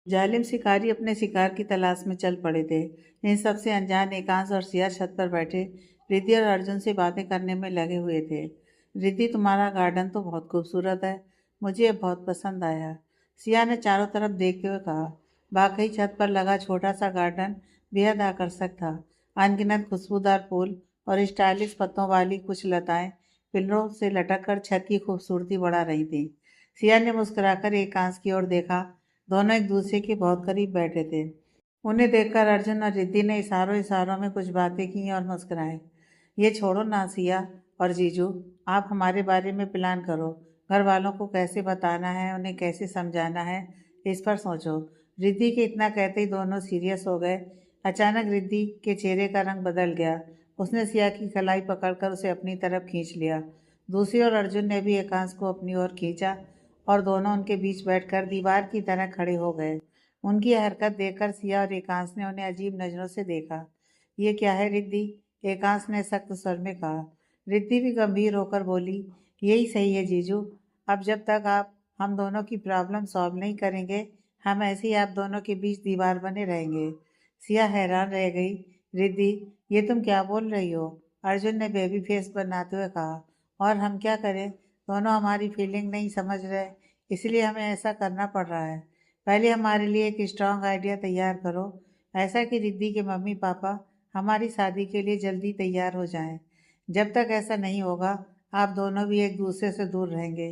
जालिम शिकारी अपने शिकार की तलाश में चल पड़े थे। इन सबसे अनजान एकांश और सिया छत पर बैठे रिद्धि और अर्जुन से बातें करने में लगे हुए थे। रिद्धि, तुम्हारा गार्डन तो बहुत खूबसूरत है, मुझे ये बहुत पसंद आया। सिया ने चारों तरफ देखते हुए कहा। वाकई छत पर लगा छोटा सा गार्डन बेहद आकर्षक था। अनगिनत खुशबूदार फूल और स्टाइलिश पत्तों वाली कुछ लताएं पिलरों से लटक कर छत की खूबसूरती बढ़ा रही थी। सिया ने मुस्कुराकर एकांश की ओर देखा। दोनों एक दूसरे के बहुत करीब बैठे थे। उन्हें देखकर अर्जुन और रिद्धि ने इशारों इशारों में कुछ बातें की और मुस्कुराए। ये छोड़ो ना सिया और जीजू, आप हमारे बारे में प्लान करो। घर वालों को कैसे बताना है, उन्हें कैसे समझाना है, इस पर सोचो। रिद्धि के इतना कहते ही दोनों सीरियस हो गए। अचानक रिद्धि के चेहरे का रंग बदल गया। उसने सिया की कलाई पकड़कर उसे अपनी तरफ खींच लिया। दूसरी ओर अर्जुन ने भी एकांश को अपनी ओर खींचा और दोनों उनके बीच बैठकर दीवार की तरह खड़े हो गए। उनकी हरकत देखकर सिया और एकांश ने उन्हें अजीब नजरों से देखा। ये क्या है रिद्धि? एकांश ने सख्त स्वर में कहा। रिद्धि भी गंभीर होकर बोली, यही सही है जीजू। अब जब तक आप हम दोनों की प्रॉब्लम सॉल्व नहीं करेंगे, हम ऐसे ही आप दोनों के बीच दीवार बने रहेंगे। सिया हैरान रह गई। रिद्धि, ये तुम क्या बोल रही हो? अर्जुन ने बेबी फेस बनाते हुए कहा। और हम क्या करें? दोनों हमारी फीलिंग नहीं समझ रहे, इसलिए हमें ऐसा करना पड़ रहा है। पहले हमारे लिए एक स्ट्रांग आइडिया तैयार करो, ऐसा कि रिद्धि के मम्मी पापा हमारी शादी के लिए जल्दी तैयार हो जाएं। जब तक ऐसा नहीं होगा, आप दोनों भी एक दूसरे से दूर रहेंगे।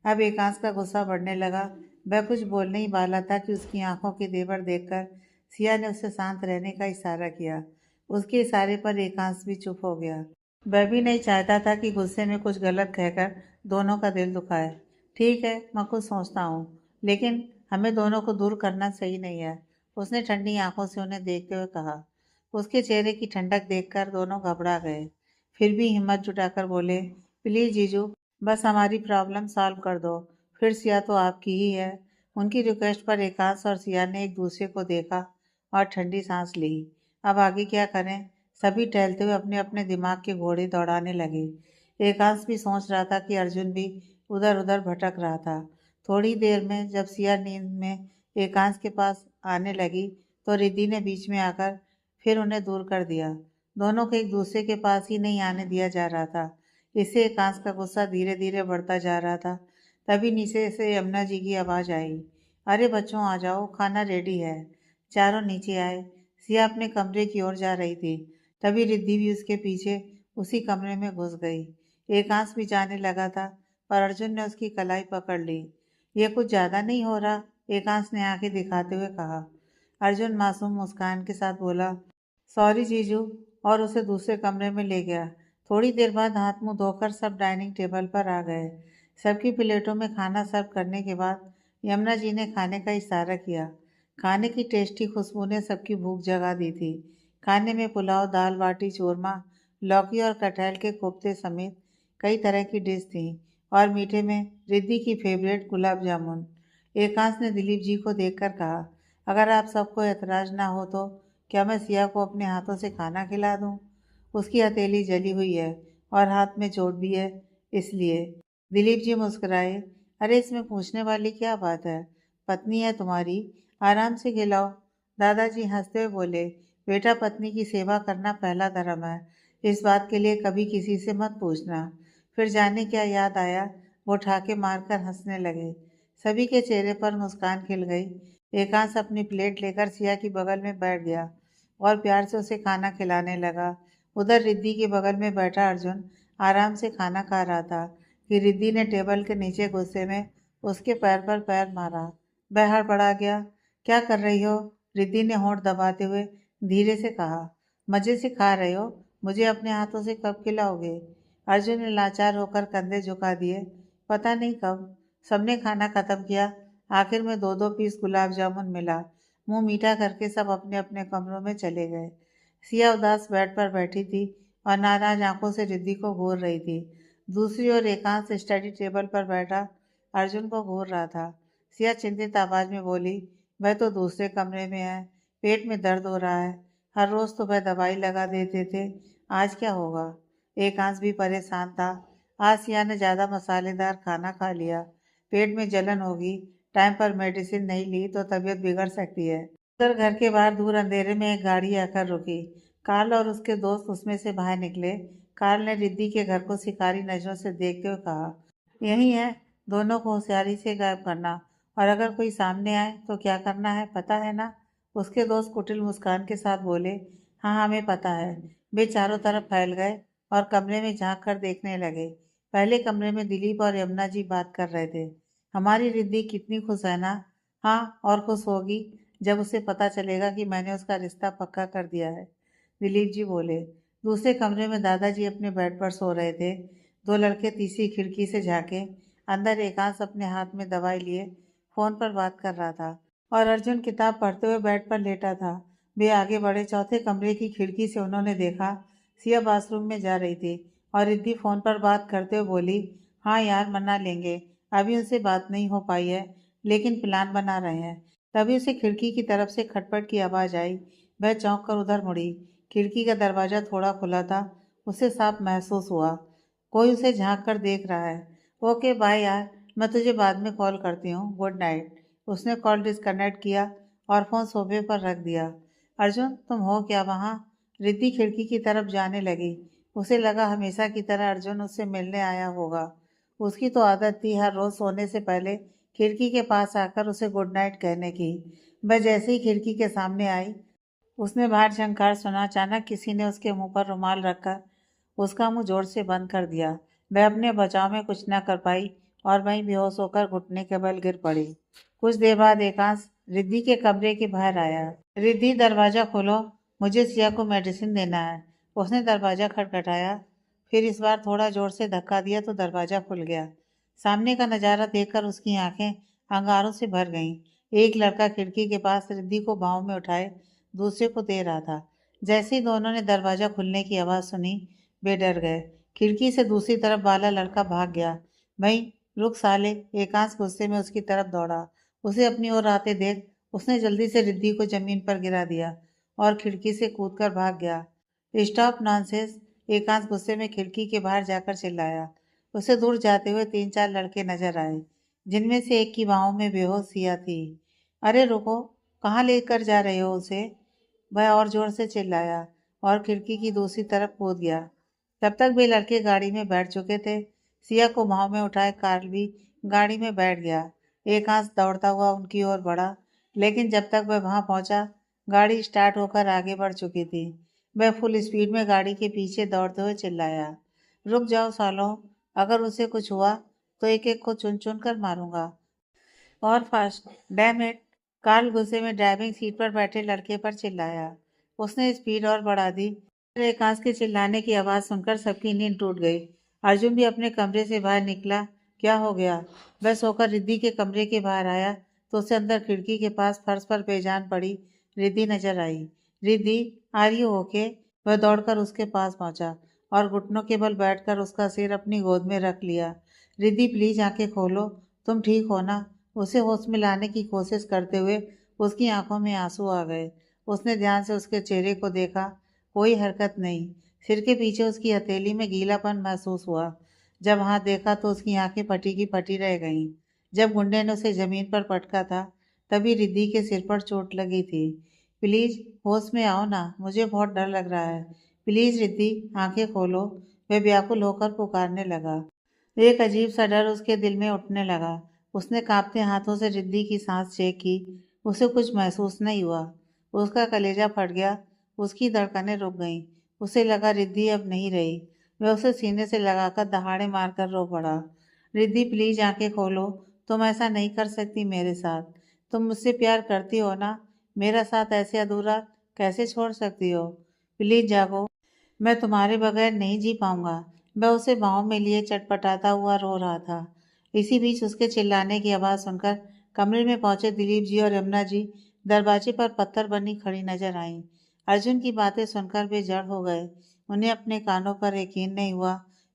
अब एकांश का गुस्सा बढ़ने लगा। वह कुछ बोलने ही वाला था कि उसकी आंखों के तेवर देखकर सिया ने उसे शांत रहने का इशारा किया। उसके इशारे पर एकांश भी चुप हो गया। वह भी नहीं चाहता था कि गुस्से में कुछ गलत कहकर दोनों का दिल दुखाए। ठीक है, मैं कुछ सोचता हूँ, लेकिन हमें दोनों को दूर करना सही नहीं है, उसने ठंडी आंखों से उन्हें देखते हुए कहा। उसके चेहरे की ठंडक देखकर दोनों घबरा गए, फिर भी हिम्मत जुटाकर बोले, प्लीज जीजू, बस हमारी प्रॉब्लम सॉल्व कर दो, फिर सिया तो आपकी ही है। उनकी रिक्वेस्ट पर एकांश और सिया ने एक दूसरे को देखा और ठंडी सांस ली। अब आगे क्या करें? सभी टहलते हुए अपने अपने दिमाग के घोड़े दौड़ाने लगे। एकांश भी सोच रहा था कि अर्जुन भी उधर उधर भटक रहा था। थोड़ी देर में जब सिया नींद में एकांश के पास आने लगी तो रिद्धि ने बीच में आकर फिर उन्हें दूर कर दिया। दोनों को एक दूसरे के पास ही नहीं आने दिया जा रहा था। इससे एकांश का गुस्सा धीरे धीरे बढ़ता जा रहा था। तभी नीचे से यमुना जी की आवाज़ आई, अरे बच्चों आ जाओ, खाना रेडी है। चारों नीचे आए। सिया अपने कमरे की ओर जा रही थी, तभी रिद्धि भी उसके पीछे उसी कमरे में घुस गई। एकांश भी जाने लगा था, पर अर्जुन ने उसकी कलाई पकड़ ली। ये कुछ ज़्यादा नहीं हो रहा? एकांश ने आंखें दिखाते हुए कहा। अर्जुन मासूम मुस्कान के साथ बोला, सॉरी जीजू, और उसे दूसरे कमरे में ले गया। थोड़ी देर बाद हाथ मुंह धोकर सब डाइनिंग टेबल पर आ गए। सबकी प्लेटों में खाना सर्व करने के बाद यमुना जी ने खाने का इशारा किया। खाने की टेस्टी खुशबू ने सबकी भूख जगा दी थी। खाने में पुलाव, दाल बाटी चूरमा, लौकी और कटहल के कोफ्ते समेत कई तरह की डिश थी, और मीठे में रिद्धि की फेवरेट गुलाब जामुन। एकांश ने दिलीप जी को देखकर कहा, अगर आप सबको एतराज ना हो तो क्या मैं सिया को अपने हाथों से खाना खिला दूं? उसकी हथेली जली हुई है और हाथ में चोट भी है, इसलिए। दिलीप जी मुस्कुराए, अरे इसमें पूछने वाली क्या बात है, पत्नी है तुम्हारी, आराम से खिलाओ। दादाजी हंसते हुए बोले, बेटा, पत्नी की सेवा करना पहला धर्म है, इस बात के लिए कभी किसी से मत पूछना। फिर जाने क्या याद आया, वो ठाके मारकर हंसने लगे। सभी के चेहरे पर मुस्कान खिल गई। एकांश अपनी प्लेट लेकर सिया की बगल में बैठ गया और प्यार से उसे खाना खिलाने लगा। उधर रिद्धि के बगल में बैठा अर्जुन आराम से खाना खा रहा था कि रिद्धि ने टेबल के नीचे गुस्से में उसके पैर पर पैर मारा। वह हड़बड़ा गया। क्या कर रही हो? रिद्धि ने होंठ दबाते हुए धीरे से कहा। मजे से खा रहे हो, मुझे अपने हाथों से कब खिलाओगे? अर्जुन ने लाचार होकर कंधे झुका दिए। पता नहीं कब। सबने खाना खत्म किया। आखिर में दो दो पीस गुलाब जामुन मिला। मुंह मीठा करके सब अपने अपने कमरों में चले गए। सिया उदास बेड पर बैठी थी और नाराज आंखों से रिद्धि को घूर रही थी। दूसरी ओर एकांत स्टडी टेबल पर बैठा अर्जुन को घूर रहा था। सिया चिंतित आवाज में बोली, वह तो दूसरे कमरे में है, पेट में दर्द हो रहा है, हर रोज तो वह दवाई लगा देते थे, आज क्या होगा? एकांश भी परेशान था। आज सिया ने ज्यादा मसालेदार खाना खा लिया, पेट में जलन होगी, टाइम पर मेडिसिन नहीं ली तो तबीयत बिगड़ सकती है। उधर घर के बाहर दूर अंधेरे में एक गाड़ी आकर रुकी। कार्ल और उसके दोस्त उसमें से बाहर निकले। कार्ल ने रिद्धि के घर को शिकारी नजरों से देखते हुए कहा, यही है, दोनों को होशियारी से गायब करना, और अगर कोई सामने आए तो क्या करना है पता है ना? उसके दोस्त कुटिल मुस्कान के साथ बोले, हाँ हमें पता है। वे चारों तरफ फैल गए और कमरे में झांक कर देखने लगे। पहले कमरे में दिलीप और यमुना जी बात कर रहे थे। हमारी रिद्धि कितनी खुश है ना? हाँ, और खुश होगी जब उसे पता चलेगा कि मैंने उसका रिश्ता पक्का कर दिया है, दिलीप जी बोले। दूसरे कमरे में दादाजी अपने बेड पर सो रहे थे। दो लड़के तीसरी खिड़की से झांके। अंदर एकांश अपने हाथ में दवाई लिए फोन पर बात कर रहा था और अर्जुन किताब पढ़ते हुए बेड पर लेटा था। वे आगे बढ़े। चौथे कमरे की खिड़की से उन्होंने देखा सिया बाथरूम में जा रही थी और रिद्धि फोन पर बात करते हुए बोली, हाँ यार मना लेंगे, अभी उनसे बात नहीं हो पाई है, लेकिन प्लान बना रहे हैं। तभी उसे खिड़की की तरफ से खटपट की आवाज़ आई। वह चौंक कर उधर मुड़ी। खिड़की का दरवाज़ा थोड़ा खुला था। उसे साफ महसूस हुआ कोई उसे झांक कर देख रहा है। ओके बाय यार, मैं तुझे बाद में कॉल करती हूँ, गुड नाइट। उसने कॉल डिस्कनेक्ट किया और फ़ोन सोफे पर रख दिया। अर्जुन तुम हो क्या वहाँ? रिद्धि खिड़की की तरफ जाने लगी। उसे लगा हमेशा की तरह अर्जुन उससे मिलने आया होगा। उसकी तो आदत थी हर रोज़ सोने से पहले खिड़की के पास आकर उसे गुड नाइट कहने की। वह जैसे ही खिड़की के सामने आई, उसने बाहर झंकार सुना। अचानक किसी ने उसके मुंह पर रुमाल रखकर उसका मुंह जोर से बंद कर दिया। वह अपने बचाव में कुछ न कर पाई और वहीं बेहोश होकर घुटने के बल गिर पड़ी। कुछ देर बाद एकांश रिद्धि के कमरे के बाहर आया। रिद्धि दरवाजा खोलो, मुझे सिया को मेडिसिन देना है। उसने दरवाजा खटखटाया, फिर इस बार थोड़ा जोर से धक्का दिया तो दरवाजा खुल गया। सामने का नजारा देखकर उसकी आंखें अंगारों से भर गईं। एक लड़का खिड़की के पास रिद्धि को बाहों में उठाए दूसरे को दे रहा था। जैसे ही दोनों ने दरवाजा खुलने की आवाज़ सुनी, वे डर गए। खिड़की से दूसरी तरफ वाला लड़का भाग गया। भाई रुक साले, एकांश गुस्से में उसकी तरफ दौड़ा। उसे अपनी ओर आते देख उसने जल्दी से रिद्धि को जमीन पर गिरा दिया और खिड़की से कूदकर भाग गया। स्टॉप नॉनसेंस, एकांश गुस्से में खिड़की के बाहर जाकर चिल्लाया। उसे दूर जाते हुए 3-4 लड़के नजर आए, जिनमें से एक की बाहों में बेहोश सिया थी। अरे रुको, कहाँ लेकर जा रहे हो उसे? वह और जोर से चिल्लाया और खिड़की की दूसरी तरफ कूद गया। तब तक वे लड़के गाड़ी में बैठ चुके थे। सिया को बाहों में उठाए कार्ल भी गाड़ी में बैठ गया। एकांश दौड़ता हुआ उनकी ओर बढ़ा, लेकिन जब तक वह वहां पहुंचा, गाड़ी स्टार्ट होकर आगे बढ़ चुकी थी। वह फुल स्पीड में गाड़ी के पीछे दौड़ते हुए चिल्लाया, रुक जाओ सालों, अगर उसे कुछ हुआ तो एक एक को चुन चुन कर मारूंगा। और फास्ट, डैम इट। कार्ल गुस्से में ड्राइविंग सीट पर बैठे लड़के पर चिल्लाया। उसने स्पीड और बढ़ा दी। एकांश के चिल्लाने की आवाज़ सुनकर सबकी नींद टूट गई। अर्जुन भी अपने कमरे से बाहर निकला। क्या हो गया? वह सोकर रिद्धि के कमरे के बाहर आया तो उसे अंदर खिड़की के पास फर्श पर बेजान पड़ी रिद्धि नजर आई। Riddhi, are you okay? वह दौड़कर उसके पास पहुंचा और घुटनों के बल बैठकर उसका सिर अपनी गोद में रख लिया। रिद्धि प्लीज आंखें खोलो, तुम ठीक हो ना? उसे होश में लाने की कोशिश करते हुए उसकी आंखों में आंसू आ गए। उसने ध्यान से उसके चेहरे को देखा, कोई हरकत नहीं। सिर के पीछे उसकी हथेली में गीलापन महसूस हुआ। जब हाथ देखा तो उसकी आंखें फटी की फटी रह गईं। जब गुंडे ने उसे जमीन पर पटका था, तभी रिद्धि के सिर पर चोट लगी थी। प्लीज होश में आओ ना, मुझे बहुत डर लग रहा है। प्लीज रिद्धि, आंखें खोलो। वह व्याकुल होकर पुकारने लगा। एक अजीब सा डर उसके दिल में उठने लगा। उसने कांपते हाथों से रिद्धि की सांस चेक की। उसे कुछ महसूस नहीं हुआ। उसका कलेजा फट गया। उसकी धड़कनें रुक गईं। उसे लगा रिद्धि अब नहीं रही। वह उसे सीने से लगाकर दहाड़े मारकर रो पड़ा। रिद्धि प्लीज आंखें खोलो, तुम ऐसा नहीं कर सकती मेरे साथ। तुम मुझसे प्यार करती हो ना? मेरा साथ ऐसे अधूरा कैसे छोड़ सकती हो? प्लीज जागो, मैं तुम्हारे बगैर नहीं जी पाऊंगा। वह उसे बाहों में लिए चटपटाता हुआ रो रहा था। इसी बीच उसके चिल्लाने की आवाज़ सुनकर कमरे में पहुंचे दिलीप जी और यमुना जी दरवाजे पर पत्थर बनी खड़ी नजर आईं। अर्जुन की बातें सुनकर वे जड़ हो गए। उन्हें अपने कानों पर यकीन नहीं हुआ।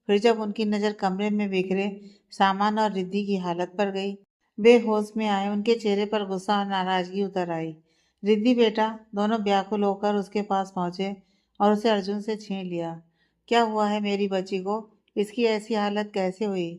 फिर जब उनकी नज़र कमरे में बिखरे सामान और रिद्धि की हालत पर गई, वे होश में आए। उनके चेहरे पर गुस्सा और नाराजगी उतर आई। रिद्धि बेटा, दोनों व्याकुल होकर उसके पास पहुंचे और उसे अर्जुन से छीन लिया। क्या हुआ है मेरी बच्ची को? इसकी ऐसी हालत कैसे हुई?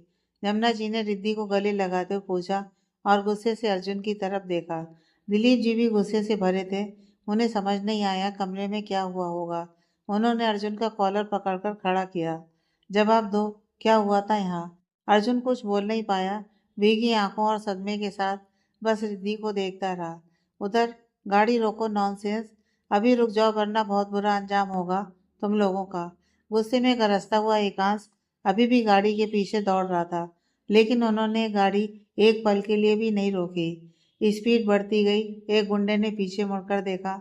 यमुना जी ने रिद्धि को गले लगाते हुए पूछा और गुस्से से अर्जुन की तरफ देखा। दिलीप जी भी गुस्से से भरे थे। उन्हें समझ नहीं आया कमरे में क्या हुआ होगा। उन्होंने अर्जुन का कॉलर पकड़कर खड़ा किया। जवाब दो, क्या हुआ था यहाँ? अर्जुन कुछ बोल नहीं पाया। भीगी आंखों और सदमे के साथ बस रिद्धि को देखता रहा। उधर, गाड़ी रोको, नॉनसेंस, अभी रुक जाओ वरना बहुत बुरा अंजाम होगा तुम लोगों का। गुस्से में गरजता हुआ एकांश अभी भी गाड़ी के पीछे दौड़ रहा था, लेकिन उन्होंने गाड़ी एक पल के लिए भी नहीं रोकी। स्पीड बढ़ती गई। एक गुंडे ने पीछे मुड़कर देखा।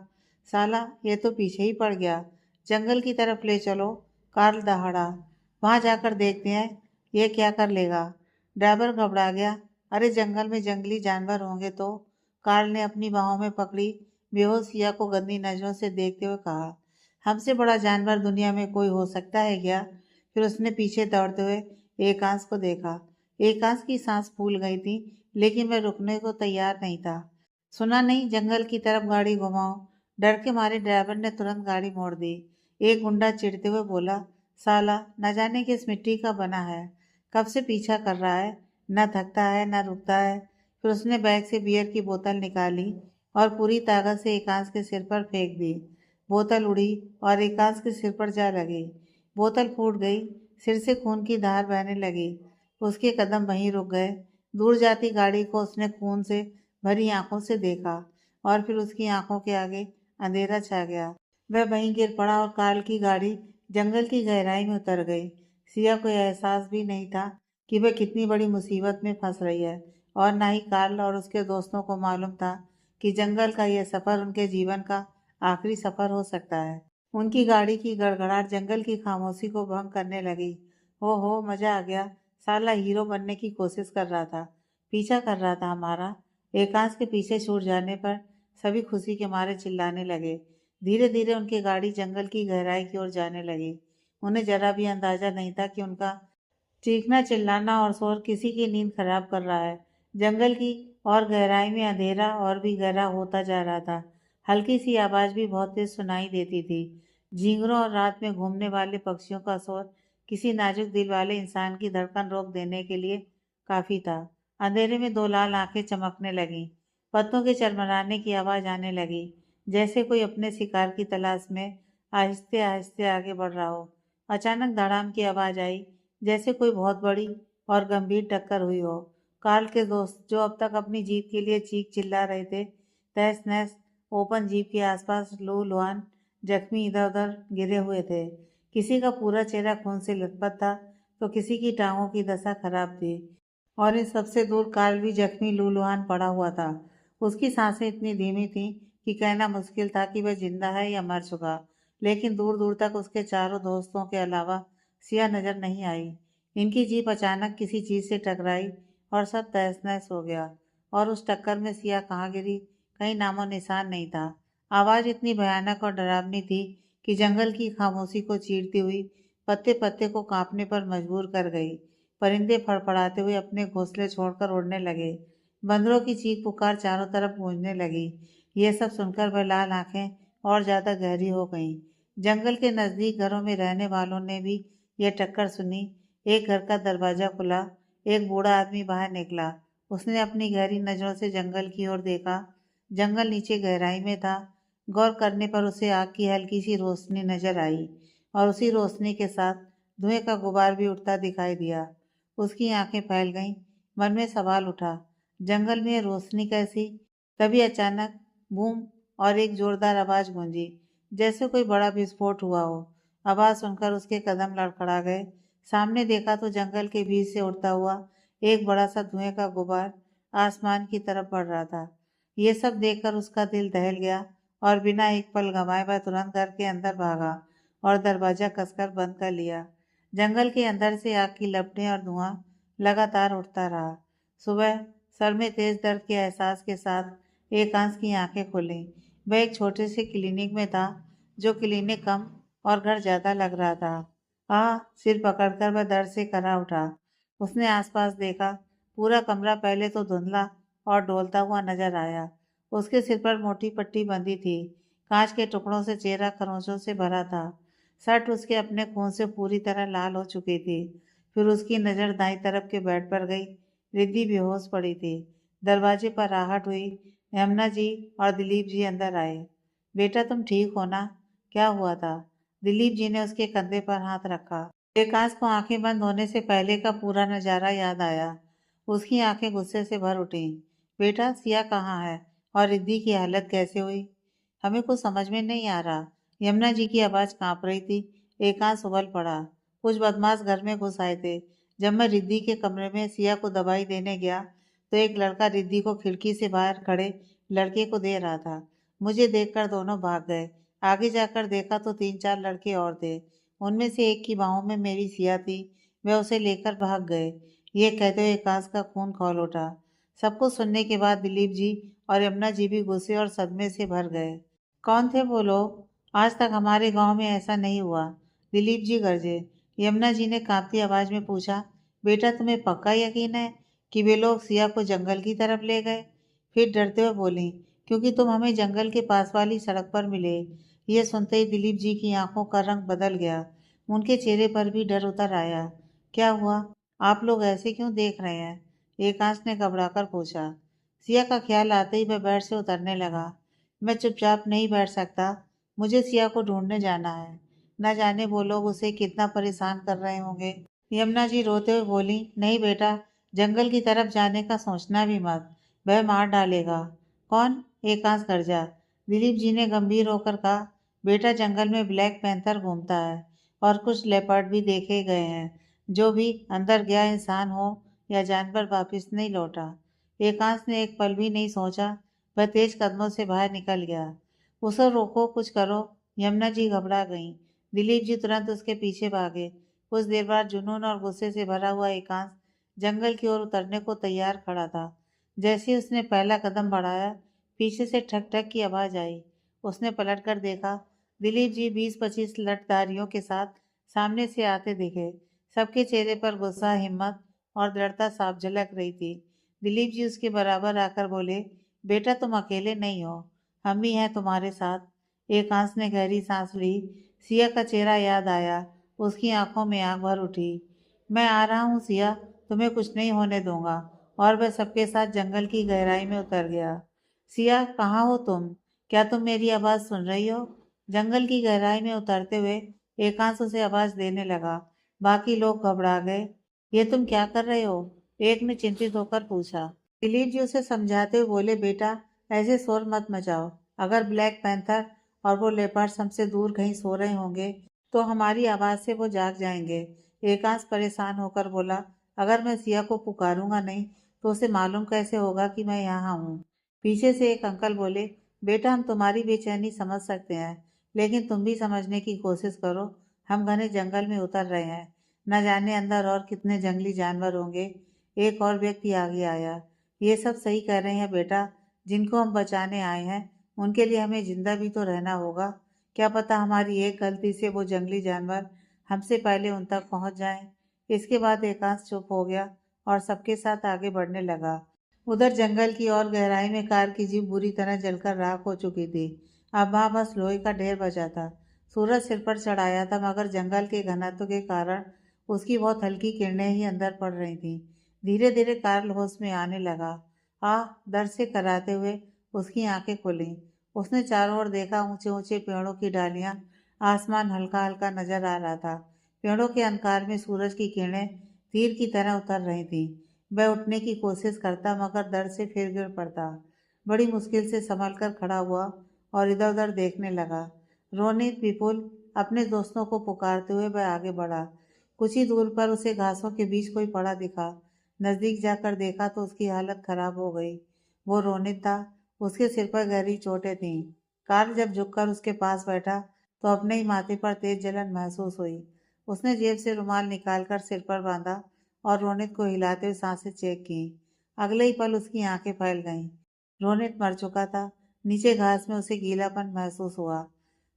साला, ये तो पीछे ही पड़ गया। जंगल की तरफ ले चलो, कार्ल दहाड़ा। वहां जाकर देखते हैं ये क्या कर लेगा। ड्राइवर घबरा गया। अरे जंगल में जंगली जानवर होंगे तो। कार्ल ने अपनी बाहों में पकड़ी बेहोश सिया को गंदी नजरों से देखते हुए कहा, हमसे बड़ा जानवर दुनिया में कोई हो सकता है क्या? फिर उसने पीछे दौड़ते हुए एकांश को देखा। एकांश की सांस फूल गई थी, लेकिन वह रुकने को तैयार नहीं था। सुना नहीं, जंगल की तरफ गाड़ी घुमाओ। डर के मारे ड्राइवर ने तुरंत गाड़ी मोड़ दी। एक गुंडा चिढ़ते हुए बोला, साला न जाने किस मिट्टी का बना है, कब से पीछा कर रहा है, न थकता है न रुकता है। फिर उसने बैग से बियर की बोतल निकाली और पूरी ताकत से एकांश के सिर पर फेंक दी। बोतल उड़ी और एकांश के सिर पर जा लगी। बोतल फूट गई। सिर से खून की धार बहने लगी। उसके कदम वहीं रुक गए। दूर जाती गाड़ी को उसने खून से भरी आंखों से देखा और फिर उसकी आंखों के आगे अंधेरा छा गया। वह वहीं गिर पड़ा और कार्ल की गाड़ी जंगल की गहराई में उतर गई। सिया को यह एहसास भी नहीं था कि वह कितनी बड़ी मुसीबत में फंस रही है, और ना ही कार्ल और उसके दोस्तों को मालूम था कि जंगल का यह सफर उनके जीवन का आखिरी सफर हो सकता है। उनकी गाड़ी की गड़गड़ाहट जंगल की खामोशी को भंग करने लगी। हो, मजा आ गया। साला हीरो बनने की कोशिश कर रहा था, पीछा कर रहा था हमारा। एकांश के पीछे छूट जाने पर सभी खुशी के मारे चिल्लाने लगे। धीरे धीरे उनकी गाड़ी जंगल की गहराई की ओर जाने लगी। उन्हें जरा भी अंदाजा नहीं था कि उनका चीखना चिल्लाना और शोर किसी की नींद खराब कर रहा है। जंगल की और गहराई में अंधेरा और भी गहरा होता जा रहा था। हल्की सी आवाज भी बहुत तेज सुनाई देती थी। झींगरों और रात में घूमने वाले पक्षियों का शोर किसी नाजुक दिल वाले इंसान की धड़कन रोक देने के लिए काफी था। अंधेरे में दो लाल आंखें चमकने लगीं। पत्तों के चरमराने की आवाज आने लगी, जैसे कोई अपने शिकार की तलाश में आहिस्ते आहिस्ते आगे बढ़ रहा हो। अचानक धड़ाम की आवाज आई, जैसे कोई बहुत बड़ी और गंभीर टक्कर हुई हो। कार्ल के दोस्त, जो अब तक अपनी जीत के लिए चीख चिल्ला रहे थे, तहस नहस ओपन जीप के आसपास लहूलुहान जख्मी इधर उधर गिरे हुए थे। किसी का पूरा चेहरा खून से लथपथ था, तो किसी की टांगों की दशा खराब थी, और इन सबसे दूर कार्ल भी जख्मी लहूलुहान पड़ा हुआ था। उसकी सांसें इतनी धीमी थीं कि कहना मुश्किल था कि वह जिंदा है या मर चुका। लेकिन दूर दूर तक उसके चारों दोस्तों के अलावा सिया नजर नहीं आई। इनकी जीप अचानक किसी चीज से टकराई और सब तहस नहस हो गया। और उस टक्कर में सिया कहाँ गिरी, कहीं नामो निशान नहीं था। आवाज इतनी भयानक और डरावनी थी कि जंगल की खामोशी को चीरती हुई पत्ते पत्ते को कांपने पर मजबूर कर गई। परिंदे फड़फड़ाते हुए अपने घोंसले छोड़कर उड़ने लगे। बंदरों की चीख पुकार चारों तरफ गूंजने लगी। ये सब सुनकर वह लाल आंखें और ज्यादा गहरी हो गईं। जंगल के नजदीक घरों में रहने वालों ने भी यह टक्कर सुनी। एक घर का दरवाजा खुला। एक बूढ़ा आदमी बाहर निकला। उसने अपनी गहरी नजरों से जंगल की ओर देखा। जंगल नीचे गहराई में था। गौर करने पर उसे आग की हल्की सी रोशनी नजर आई, और उसी रोशनी के साथ धुएं का गुबार भी उठता दिखाई दिया। उसकी आंखें फैल गईं। मन में सवाल उठा, जंगल में रोशनी कैसी? तभी अचानक बूम और एक जोरदार आवाज गूंजी, जैसे कोई बड़ा विस्फोट हुआ हो। आवाज सुनकर उसके कदम लड़खड़ा गए। सामने देखा तो जंगल के बीच से उड़ता हुआ एक बड़ा सा धुएं का गुबार आसमान की तरफ बढ़ रहा था। ये सब देखकर उसका दिल दहल गया, और बिना एक पल गंवाए वह तुरंत घर के अंदर भागा और दरवाजा कसकर बंद कर लिया। जंगल के अंदर से आग की लपटें और धुआं लगातार उठता रहा। सुबह सर में तेज दर्द के एहसास के साथ एकांश की आंखें खुलीं। वह एक छोटे से क्लिनिक में था, जो क्लिनिक कम और घर ज्यादा लग रहा था। सिर पकड़कर वह दर्द से करा उठा। उसने आसपास देखा। पूरा कमरा पहले तो धुंधला और डोलता हुआ नजर आया। उसके सिर पर मोटी पट्टी बंधी थी। कांच के टुकड़ों से चेहरा खरोंचों से भरा था। शर्ट उसके अपने खून से पूरी तरह लाल हो चुकी थी। फिर उसकी नज़र दाईं तरफ के बेड पर गई। रिद्धि बेहोश पड़ी थी। दरवाजे पर आहट हुई। यमुना जी और दिलीप जी अंदर आए। बेटा तुम ठीक हो ना? क्या हुआ था? दिलीप जी ने उसके कंधे पर हाथ रखा। विकास को आंखें बंद होने से पहले का पूरा नजारा याद आया। उसकी आंखें गुस्से से भर उठी। बेटा सिया कहाँ है और रिद्धि की हालत कैसे हुई? हमें कुछ समझ में नहीं आ रहा। यमुना जी की आवाज कांप रही थी। एकांश उबल पड़ा। कुछ बदमाश घर में घुस आए थे। जब मैं रिद्धि के कमरे में सिया को दवाई देने गया तो एक लड़का रिद्धि को खिड़की से बाहर खड़े लड़के को दे रहा था। मुझे देखकर दोनों भाग गए। आगे जाकर देखा तो 3-4 लड़के और थे। उनमें से एक की बाहों में मेरी सिया थी। वे उसे लेकर भाग गए। ये कहते हुए एकांश का खून खौल उठा। सब कुछ सुनने के बाद दिलीप जी और यमुना जी भी गुस्से और सदमे से भर गए। कौन थे वो लोग? आज तक हमारे गांव में ऐसा नहीं हुआ। दिलीप जी गरजे। यमुना जी ने कांपती आवाज में पूछा, बेटा तुम्हें पक्का यकीन है कि वे लोग सिया को जंगल की तरफ ले गए? फिर डरते हुए बोली, क्योंकि तुम हमें जंगल के पास वाली सड़क पर मिले। यह सुनते ही दिलीप जी की आंखों का रंग बदल गया। उनके चेहरे पर भी डर उतर आया। क्या हुआ? आप लोग ऐसे क्यों देख रहे हैं? एकांश ने घबराकर पूछा। सिया का ख्याल आते ही वह बेड से उतरने लगा। मैं चुपचाप नहीं बैठ सकता। मुझे सिया को ढूंढने जाना है। न जाने वो लोग उसे कितना परेशान कर रहे होंगे। यमुना जी रोते हुए बोली, नहीं बेटा, जंगल की तरफ जाने का सोचना भी मत। वह मार डालेगा। कौन? एकांश गरजा। दिलीप जी ने गंभीर होकर कहा, बेटा जंगल में ब्लैक पैंथर घूमता है और कुछ लेपर्ड भी देखे गए हैं। जो भी अंदर गया इंसान हो या जानवर वापस नहीं लौटा। एकांश ने एक पल भी नहीं सोचा। वह तेज कदमों से बाहर निकल गया। उसे रोको, कुछ करो। यमुना जी घबरा गईं। दिलीप जी तुरंत उसके पीछे भागे। कुछ देर बाद जुनून और गुस्से से भरा हुआ एकांश जंगल की ओर उतरने को तैयार खड़ा था। जैसे ही उसने पहला कदम बढ़ाया, पीछे से ठक ठक की आवाज आई। उसने पलट कर देखा। दिलीप जी 20-25 लठधारियों के साथ सामने से आते दिखे। सबके चेहरे पर गुस्सा, हिम्मत और दृढ़ता साफ झलक रही थी। दिलीप जी उसके बराबर आकर बोले, बेटा तुम अकेले नहीं हो, हम भी हैं तुम्हारे साथ। एकांश ने गहरी सांस ली। सिया का चेहरा याद आया। उसकी आंखों में आग भर उठी। मैं आ रहा हूँ सिया, तुम्हें कुछ नहीं होने दूंगा। और वह सबके साथ जंगल की गहराई में उतर गया। सिया कहाँ हो तुम? क्या तुम मेरी आवाज सुन रही हो? जंगल की गहराई में उतरते हुए एकांश उसे आवाज देने लगा। बाकी लोग घबरा गए। ये तुम क्या कर रहे हो? एक ने चिंतित होकर पूछा। दिलीप जी उसे समझाते हुए बोले, बेटा ऐसे शोर मत मचाओ। अगर ब्लैक पैंथर और वो लेपर्ड्स हमसे दूर कहीं सो रहे होंगे तो हमारी आवाज से वो जाग जाएंगे। एकांश परेशान होकर बोला, अगर मैं सिया को पुकारूंगा नहीं तो उसे मालूम कैसे होगा कि मैं यहाँ हूँ? पीछे से एक अंकल बोले, बेटा हम तुम्हारी बेचैनी समझ सकते हैं, लेकिन तुम भी समझने की कोशिश करो। हम घने जंगल में उतर रहे हैं। न जाने अंदर और कितने जंगली जानवर होंगे। एक और व्यक्ति आगे आया। ये सब सही कह रहे हैं बेटा। जिनको हम बचाने आए हैं उनके लिए हमें जिंदा भी तो रहना होगा। क्या पता हमारी एक गलती से वो जंगली जानवर हमसे पहले उन तक पहुंच जाएं। इसके बाद एकांश चुप हो गया और सबके साथ आगे बढ़ने लगा। उधर जंगल की और गहराई में कार की जीप बुरी तरह जलकर राख हो चुकी थी। अब वहां बस लोहे का ढेर बचा था। सूरज सिर पर चढ़ाया था, मगर जंगल के घनत्व के कारण उसकी बहुत हल्की किरणें ही अंदर पड़ रही थीं। धीरे धीरे कार होश में आने लगा। दर्द से कराते हुए उसकी आंखें खुलीं। उसने चारों ओर देखा। ऊंचे ऊंचे पेड़ों की डालियां, आसमान हल्का हल्का नजर आ रहा था। पेड़ों के अंधकार में सूरज की किरणें तीर की तरह उतर रही थीं। वह उठने की कोशिश करता, मगर दर्द से फिर गिर पड़ता। बड़ी मुश्किल से संभल कर खड़ा हुआ और इधर उधर देखने लगा। रोनित, विपुल, अपने दोस्तों को पुकारते हुए वह आगे बढ़ा। कुछ ही दूर पर उसे घासों के बीच कोई पड़ा दिखा। नजदीक जाकर देखा तो उसकी हालत खराब हो गई। वो रोनित था। उसके सिर पर गहरी चोटें थीं। कार्ल जब झुककर उसके पास बैठा तो अपने ही माथे पर तेज जलन महसूस हुई। उसने जेब से रुमाल निकालकर सिर पर बांधा और रोनित को हिलाते हुए सांसें चेक की। अगले ही पल उसकी आंखें फैल गईं। रोनित मर चुका था। नीचे घास में उसे गीलापन महसूस हुआ।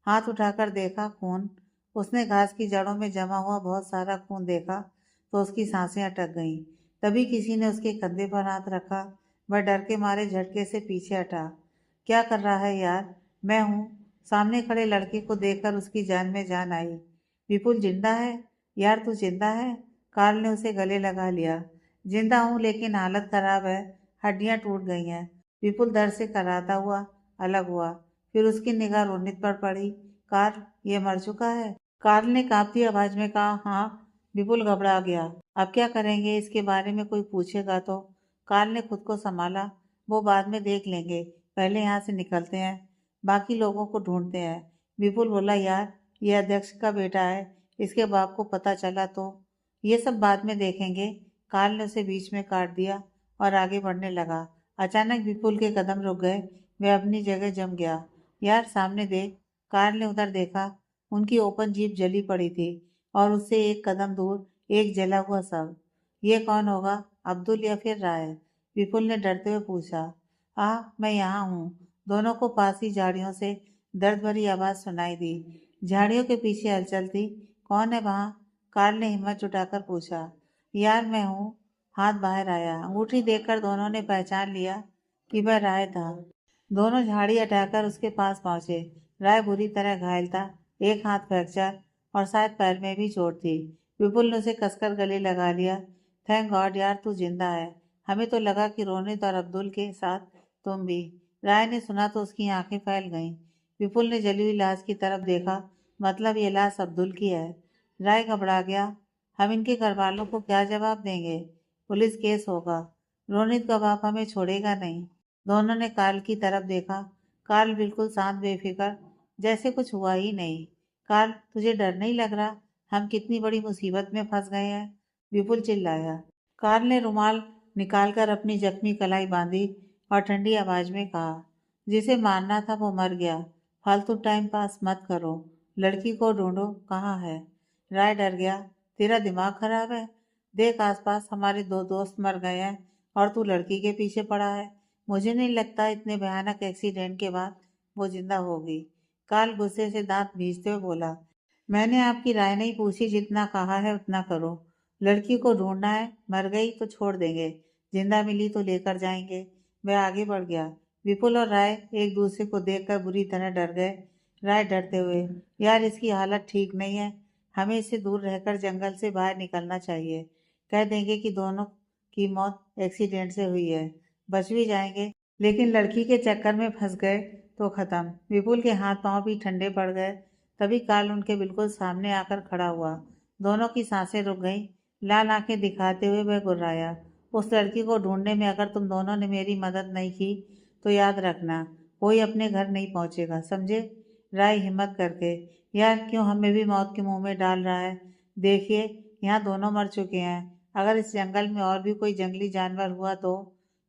हाथ उठाकर देखा, खून। उसने घास की जड़ों में जमा हुआ बहुत सारा खून देखा तो उसकी सांसें अटक गईं। तभी किसी ने उसके कंधे पर हाथ रखा। वह डर के मारे झटके से पीछे हटा। क्या कर रहा है यार? मैं हूँ। सामने खड़े लड़के को देखकर उसकी जान में जान आई। विपुल जिंदा है? यार तू जिंदा है? कार्ल ने उसे गले लगा लिया। जिंदा हूँ, लेकिन हालत खराब है। हड्डियां टूट गई हैं। विपुल दर्द से कराहता हुआ अलग हुआ। फिर उसकी निगाह रोनित पर पड़ी। कार्ल, ये मर चुका है? कार्ल ने कांपती आवाज में कहा। हाँ। विपुल घबरा गया। अब क्या करेंगे? इसके बारे में कोई पूछेगा तो? कार्ल ने खुद को संभाला। वो बाद में देख लेंगे, पहले यहाँ से निकलते हैं, बाकी लोगों को ढूंढते हैं। विपुल बोला, यार ये अध्यक्ष का बेटा है, इसके बाप को पता चला तो? ये सब बाद में देखेंगे। कार्ल ने उसे बीच में काट दिया और आगे बढ़ने लगा। अचानक विपुल के कदम रुक गए। वह अपनी जगह जम गया। यार सामने देख। कार्ल ने उधर देखा। उनकी ओपन जीप जली पड़ी थी और उससे एक कदम दूर एक जला हुआ शव। ये कौन होगा, अब्दुल या फिर राय? विपुल ने डरते हुए पूछा। मैं यहाँ हूँ। दोनों को पास ही झाड़ियों से दर्द भरी आवाज सुनाई दी। झाड़ियों के पीछे हलचल थी। कौन है वहाँ? कार्ल ने हिम्मत जुटाकर पूछा। यार मैं हूँ। हाथ बाहर आया। अंगूठी देखकर दोनों ने पहचान लिया कि वह राय था। दोनों झाड़ी हटाकर उसके पास पहुंचे। राय बुरी तरह घायल था, एक हाथ फ्रैक्चर और शायद पैर में भी चोट थी। विपुल ने उसे कसकर गले लगा लिया। थैंक गॉड यार, तू जिंदा है। हमें तो लगा कि रोनित और अब्दुल के साथ तुम भी। राय ने सुना तो उसकी आंखें फैल गईं। विपुल ने जली हुई लाश की तरफ देखा। मतलब ये लाश अब्दुल की है। राय घबरा गया। हम इनके घर वालों को क्या जवाब देंगे? पुलिस केस होगा। रोनित का बाप हमें छोड़ेगा नहीं। दोनों ने कार्ल की तरफ देखा। कार्ल बिल्कुल शांत बेफिक्र, जैसे कुछ हुआ ही नहीं। कार्ल, तुझे डर नहीं लग रहा? हम कितनी बड़ी मुसीबत में फंस गए हैं। विपुल चिल्लाया। कार्ल ने रुमाल निकालकर अपनी जख्मी कलाई बांधी और ठंडी आवाज में कहा, जिसे मारना था वो मर गया। फालतू टाइम पास मत करो। लड़की को ढूंढो, कहाँ है? राय डर गया। तेरा दिमाग खराब है? देख आसपास हमारे दो दोस्त मर गए हैं और तू लड़की के पीछे पड़ा है। मुझे नहीं लगता इतने भयानक एक्सीडेंट के बाद वो जिंदा होगी। कार्ल गुस्से से दांत भींचते हुए बोला, मैंने आपकी राय नहीं पूछी, जितना कहा है उतना करो। लड़की को ढूंढना है, मर गई तो छोड़ देंगे, जिंदा मिली तो लेकर जाएंगे। वह आगे बढ़ गया। विपुल और राय एक दूसरे को देखकर बुरी तरह डर गए। राय डरते हुए, यार इसकी हालत ठीक नहीं है, हमें इससे दूर रहकर जंगल से बाहर निकलना चाहिए। कह देंगे कि दोनों की मौत एक्सीडेंट से हुई है, बच भी जाएंगे, लेकिन लड़की के चक्कर में फंस गए तो खत्म। विपुल के हाथ पांव भी ठंडे पड़ गए। तभी कार्ल उनके बिल्कुल सामने आकर खड़ा हुआ। दोनों की सांसें रुक गईं। लाल आंखें दिखाते हुए वह गुर्राया, उस लड़की को ढूंढने में अगर तुम दोनों ने मेरी मदद नहीं की तो याद रखना, कोई अपने घर नहीं पहुंचेगा, समझे? राय हिम्मत करके, यार क्यों हमें भी मौत के मुंह में डाल रहा है? देखिए, यहाँ दोनों मर चुके हैं, अगर इस जंगल में और भी कोई जंगली जानवर हुआ तो?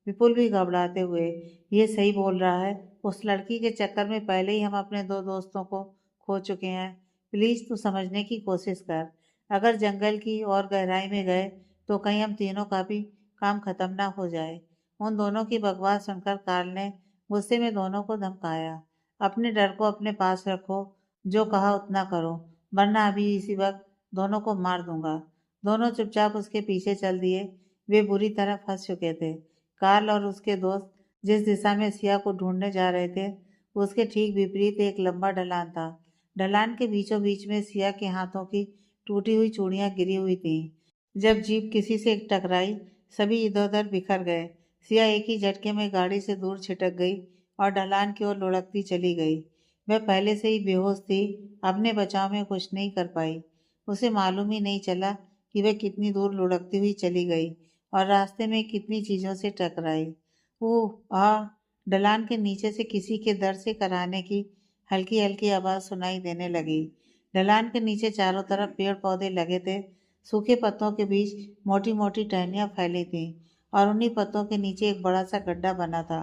विपुल भी घबराते हुए, ये सही बोल रहा है, उस लड़की के चक्कर में पहले ही हम अपने दो दोस्तों को खो चुके हैं। प्लीज तू समझने की कोशिश कर। अगर जंगल की और गहराई में गए तो कहीं हम तीनों का भी काम खत्म ना हो जाए। उन दोनों की बकवास सुनकर कार्ल ने गुस्से में दोनों को धमकाया, अपने डर को अपने पास रखो, जो कहा उतना करो, वरना अभी इसी वक्त दोनों को मार दूंगा। दोनों चुपचाप उसके पीछे चल दिए। वे बुरी तरह फंस चुके थे। कार्ल और उसके दोस्त जिस दिशा में सिया को ढूंढने जा रहे थे, उसके ठीक विपरीत एक लंबा ढलान था। ढलान के बीचों बीच में सिया के हाथों की टूटी हुई चूड़ियां गिरी हुई थीं। जब जीप किसी से टकराई, सभी इधर उधर बिखर गए। सिया एक ही झटके में गाड़ी से दूर छिटक गई और ढलान की ओर लुढ़कती चली गई। वह पहले से ही बेहोश थी, अपने बचाव में कुछ नहीं कर पाई। उसे मालूम ही नहीं चला कि वह कितनी दूर लुढ़कती हुई चली गई और रास्ते में कितनी चीजों से टकराई। ओह आ! ढलान के नीचे से किसी के दर से कराने की हल्की हल्की आवाज सुनाई देने लगी। ढलान के नीचे चारों तरफ पेड़ पौधे लगे थे। सूखे पत्तों के बीच मोटी मोटी टहनियां फैली थीं और उन्हीं पत्तों के नीचे एक बड़ा सा गड्ढा बना था।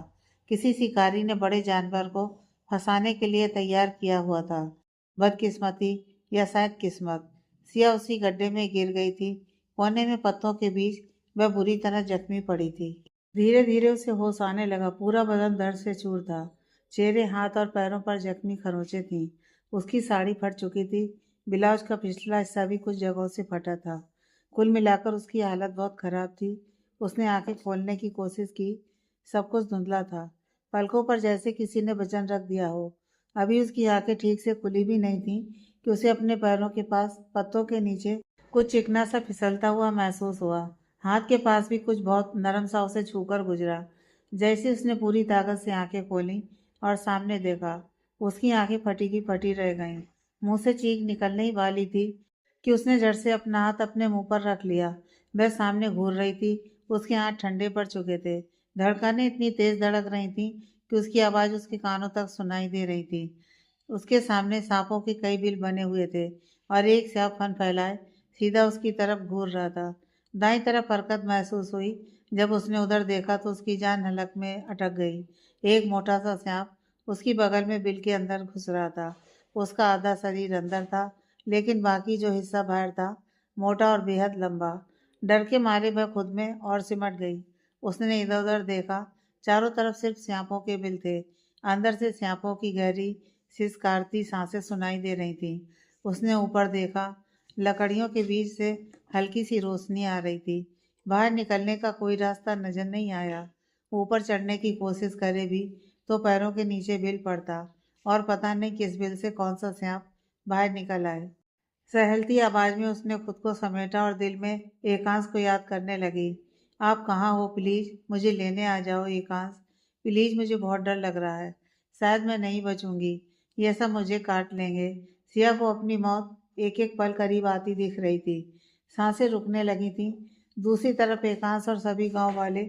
किसी शिकारी ने बड़े जानवर को फंसाने के लिए तैयार किया हुआ था। बदकिस्मती या शायद किस्मत, सिया उसी गड्ढे में गिर गई थी। कोने में पत्तों के बीच वह बुरी तरह जख्मी पड़ी थी। धीरे धीरे उसे होश आने लगा। पूरा बदन दर्द से चूर था। चेहरे, हाथ और पैरों पर जख्मी खरोंचें थीं। उसकी साड़ी फट चुकी थी। ब्लाउज का पिछला हिस्सा भी कुछ जगहों से फटा था। कुल मिलाकर उसकी हालत बहुत खराब थी। उसने आंखें खोलने की कोशिश की। सब कुछ धुंधला था। पलकों पर जैसे किसी ने वजन रख दिया हो। अभी उसकी आंखें ठीक से खुली भी नहीं थीं कि उसे अपने पैरों के पास पत्तों के नीचे कुछ चिकना सा फिसलता हुआ महसूस हुआ। हाथ के पास भी कुछ बहुत नरम सा उसे छूकर गुजरा। जैसे उसने पूरी ताकत से आंखें खोली और सामने देखा, उसकी आंखें फटी की फटी रह गईं। मुंह से चीख निकलने ही वाली थी कि उसने झट से अपना हाथ अपने मुंह पर रख लिया। वह सामने घूर रही थी, उसके हाथ ठंडे पड़ चुके थे। धड़कनें इतनी तेज धड़क रही थीं कि उसकी आवाज़ उसके कानों तक सुनाई दे रही थी। उसके सामने सांपों के कई बिल बने हुए थे और एक सांप फन फैलाए सीधा उसकी तरफ घूर रहा था। दाईं तरफ हरकत महसूस हुई। जब उसने उधर देखा तो उसकी जान हलक में अटक गई। एक मोटा सा सांप उसकी बगल में बिल के अंदर घुस रहा था। उसका आधा शरीर अंदर था, लेकिन बाकी जो हिस्सा बाहर था, मोटा और बेहद लंबा। डर के मारे वह खुद में और सिमट गई। उसने इधर उधर देखा, चारों तरफ सिर्फ सांपों के बिल थे। अंदर से सांपों की गहरी सिसकारती सांसें सुनाई दे रही थीं। उसने ऊपर देखा, लकड़ियों के बीच से हल्की सी रोशनी आ रही थी। बाहर निकलने का कोई रास्ता नजर नहीं आया। ऊपर चढ़ने की कोशिश करे भी तो पैरों के नीचे बिल पड़ता और पता नहीं किस बिल से कौन सा सांप बाहर निकल आए। सहलती आवाज में उसने खुद को समेटा और दिल में एकांश को याद करने लगी। आप कहाँ हो? प्लीज मुझे लेने आ जाओ एकांश। प्लीज, मुझे बहुत डर लग रहा है। शायद मैं नहीं बचूंगी। ये सब मुझे काट लेंगे। सिया को अपनी मौत एक एक पल करीब आती दिख रही थी। सांसें रुकने लगी थीं। दूसरी तरफ एकांश और सभी गांव वाले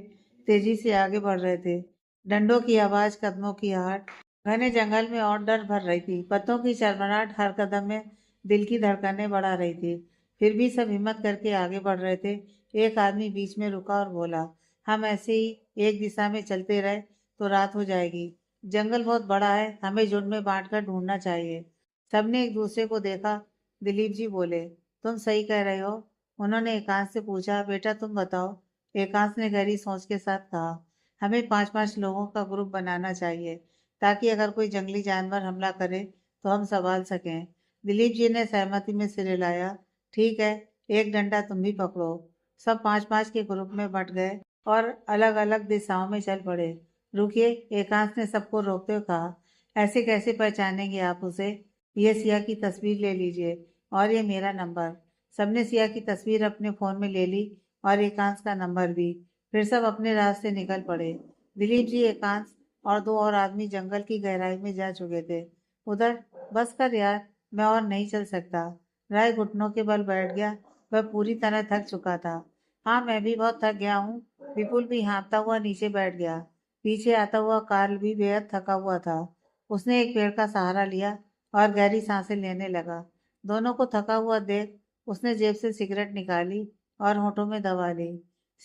तेजी से आगे बढ़ रहे थे। डंडों की आवाज, कदमों की आहट घने जंगल में और डर भर रही थी। पत्तों की चरमराहट हर कदम में दिल की धड़कनें बढ़ा रही थी। फिर भी सब हिम्मत करके आगे बढ़ रहे थे। एक आदमी बीच में रुका और बोला, हम ऐसे ही एक दिशा में चलते रहे तो रात हो जाएगी। जंगल बहुत बड़ा है, हमें झुंड में बांटकर ढूंढना चाहिए। सबने एक दूसरे को देखा। दिलीप जी बोले, तुम सही कह रहे हो। उन्होंने एकांश से पूछा, बेटा तुम बताओ। एकांश ने गहरी सोच के साथ कहा, हमें 5-5 लोगों का ग्रुप बनाना चाहिए, ताकि अगर कोई जंगली जानवर हमला करे तो हम संभाल सकें। दिलीप जी ने सहमति में सिर हिलाया। ठीक है, एक डंडा तुम भी पकड़ो। सब 5-5 के ग्रुप में बंट गए और अलग अलग दिशाओं में चल पड़े। रुकिए, एकांश ने सबको रोकते हुए कहा, ऐसे कैसे पहचानेंगे आप उसे? ये सिया की तस्वीर ले लीजिए और ये मेरा नंबर। सबने सिया की तस्वीर अपने फोन में ले ली और एकांश का नंबर भी। फिर सब अपने रास्ते निकल पड़े। दिलीप जी, एकांश और 2 और आदमी जंगल की गहराई में जा चुके थे। उधर, बस कर यार, मैं और नहीं चल सकता। राय घुटनों के बल बैठ गया। वह पूरी तरह थक चुका था। हाँ, मैं भी बहुत थक गया हूँ। विपुल भी हाँफता हुआ नीचे बैठ गया। पीछे आता हुआ कार्ल भी बेहद थका हुआ था। उसने एक पेड़ का सहारा लिया और गहरी सांसें लेने लगा। दोनों को थका हुआ देख उसने जेब से सिगरेट निकाली और होठों में दबा ली।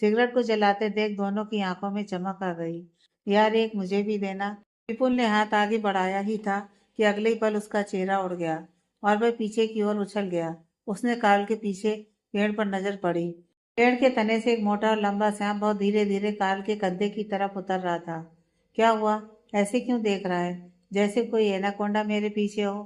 सिगरेट को जलाते देख दोनों की आंखों में चमक आ गई। यार, एक मुझे भी देना। विपुल ने हाथ आगे बढ़ाया ही था कि अगले ही पल उसका चेहरा उड़ गया और वह पीछे की ओर उछल गया। उसने कार्ल के पीछे पेड़ पर नजर पड़ी। पेड़ के तने से एक मोटा और लंबा सांप बहुत धीरे धीरे कार्ल के कंधे की तरफ उतर रहा था। क्या हुआ? ऐसे क्यों देख रहा है, जैसे कोई एनाकोंडा मेरे पीछे हो?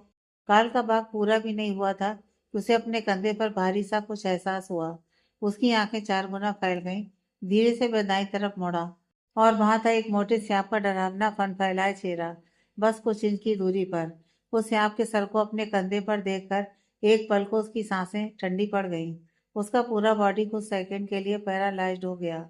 कार्ल का भाग पूरा भी नहीं हुआ था कि उसे अपने कंधे पर भारी सा कुछ एहसास हुआ। उसकी आंखें 4 गुना फैल गईं। धीरे से वह दाईं तरफ मुड़ा और वहां था एक मोटे सांप का डरावना फन फैलाए चेहरा, बस कुछ इंच की दूरी पर। उस सांप के सर को अपने कंधे पर देखकर एक पल को उसकी सांसें ठंडी पड़ गईं। उसका पूरा बॉडी कुछ सेकंड के लिए पैरालाइज्ड हो गया।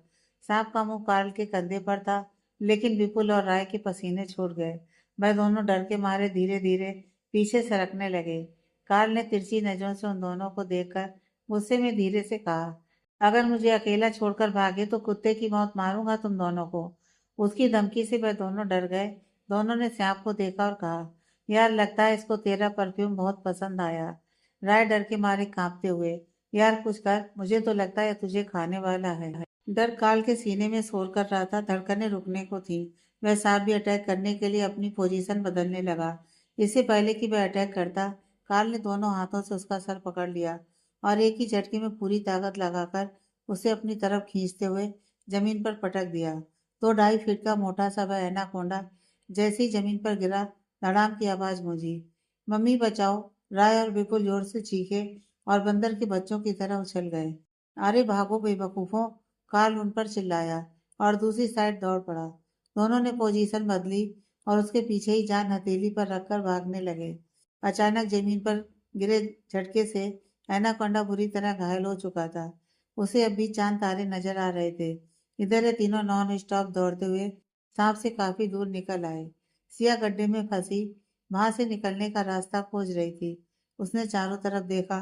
सांप का मुंह कार्ल के कंधे पर था, लेकिन विपुल और राय के पसीने छूट गए। वह दोनों डर के मारे धीरे धीरे पीछे सरकने लगे। कार्ल ने तिरछी नजरों से उन दोनों को देखकर गुस्से में धीरे से कहा, अगर मुझे अकेला छोड़कर भागे तो कुत्ते की मौत मारूंगा तुम दोनों को। उसकी धमकी से वह दोनों डर गए। दोनों ने सांप को देखा और कहा, यार लगता है इसको तेरा परफ्यूम बहुत पसंद आया। राय डर के मारे कांपते हुए, यार कुछ कर, मुझे तो लगता है तुझे खाने वाला है। डर काल के सीने में शोर कर रहा था, धड़कनें रुकने को थी। वह सांप भी अटैक करने के लिए अपनी पोजीशन बदलने लगा। इससे पहले कि वह अटैक करता, काल ने दोनों हाथों से उसका सर पकड़ लिया और एक ही झटके में पूरी ताकत लगाकर उसे अपनी तरफ खींचते हुए जमीन पर पटक दिया। 2-2.5 फीट का मोटा सा वह एनाकोंडा जैसे ही जमीन पर गिरा, धड़ाम की आवाज गूंजी। मम्मी बचाओ! राय और विपुल जोर से चीखे और बंदर के बच्चों की तरह उछल गए। अरे भागो बेवकूफों! कार्ल उन पर चिल्लाया और दूसरी साइड दौड़ पड़ा। दोनों ने पोजीशन बदली और उसके पीछे ही जान हथेली पर रखकर भागने लगे। अचानक जमीन पर गिरे झटके से एनाकोंडा बुरी तरह घायल हो चुका था। उसे अब भी चांद तारे नजर आ रहे थे। इधर ये तीनों नॉन स्टॉप दौड़ते हुए सांप से काफी दूर निकल आए। सिया गड्ढे में फंसी वहां से निकलने का रास्ता खोज रही थी। उसने चारों तरफ देखा।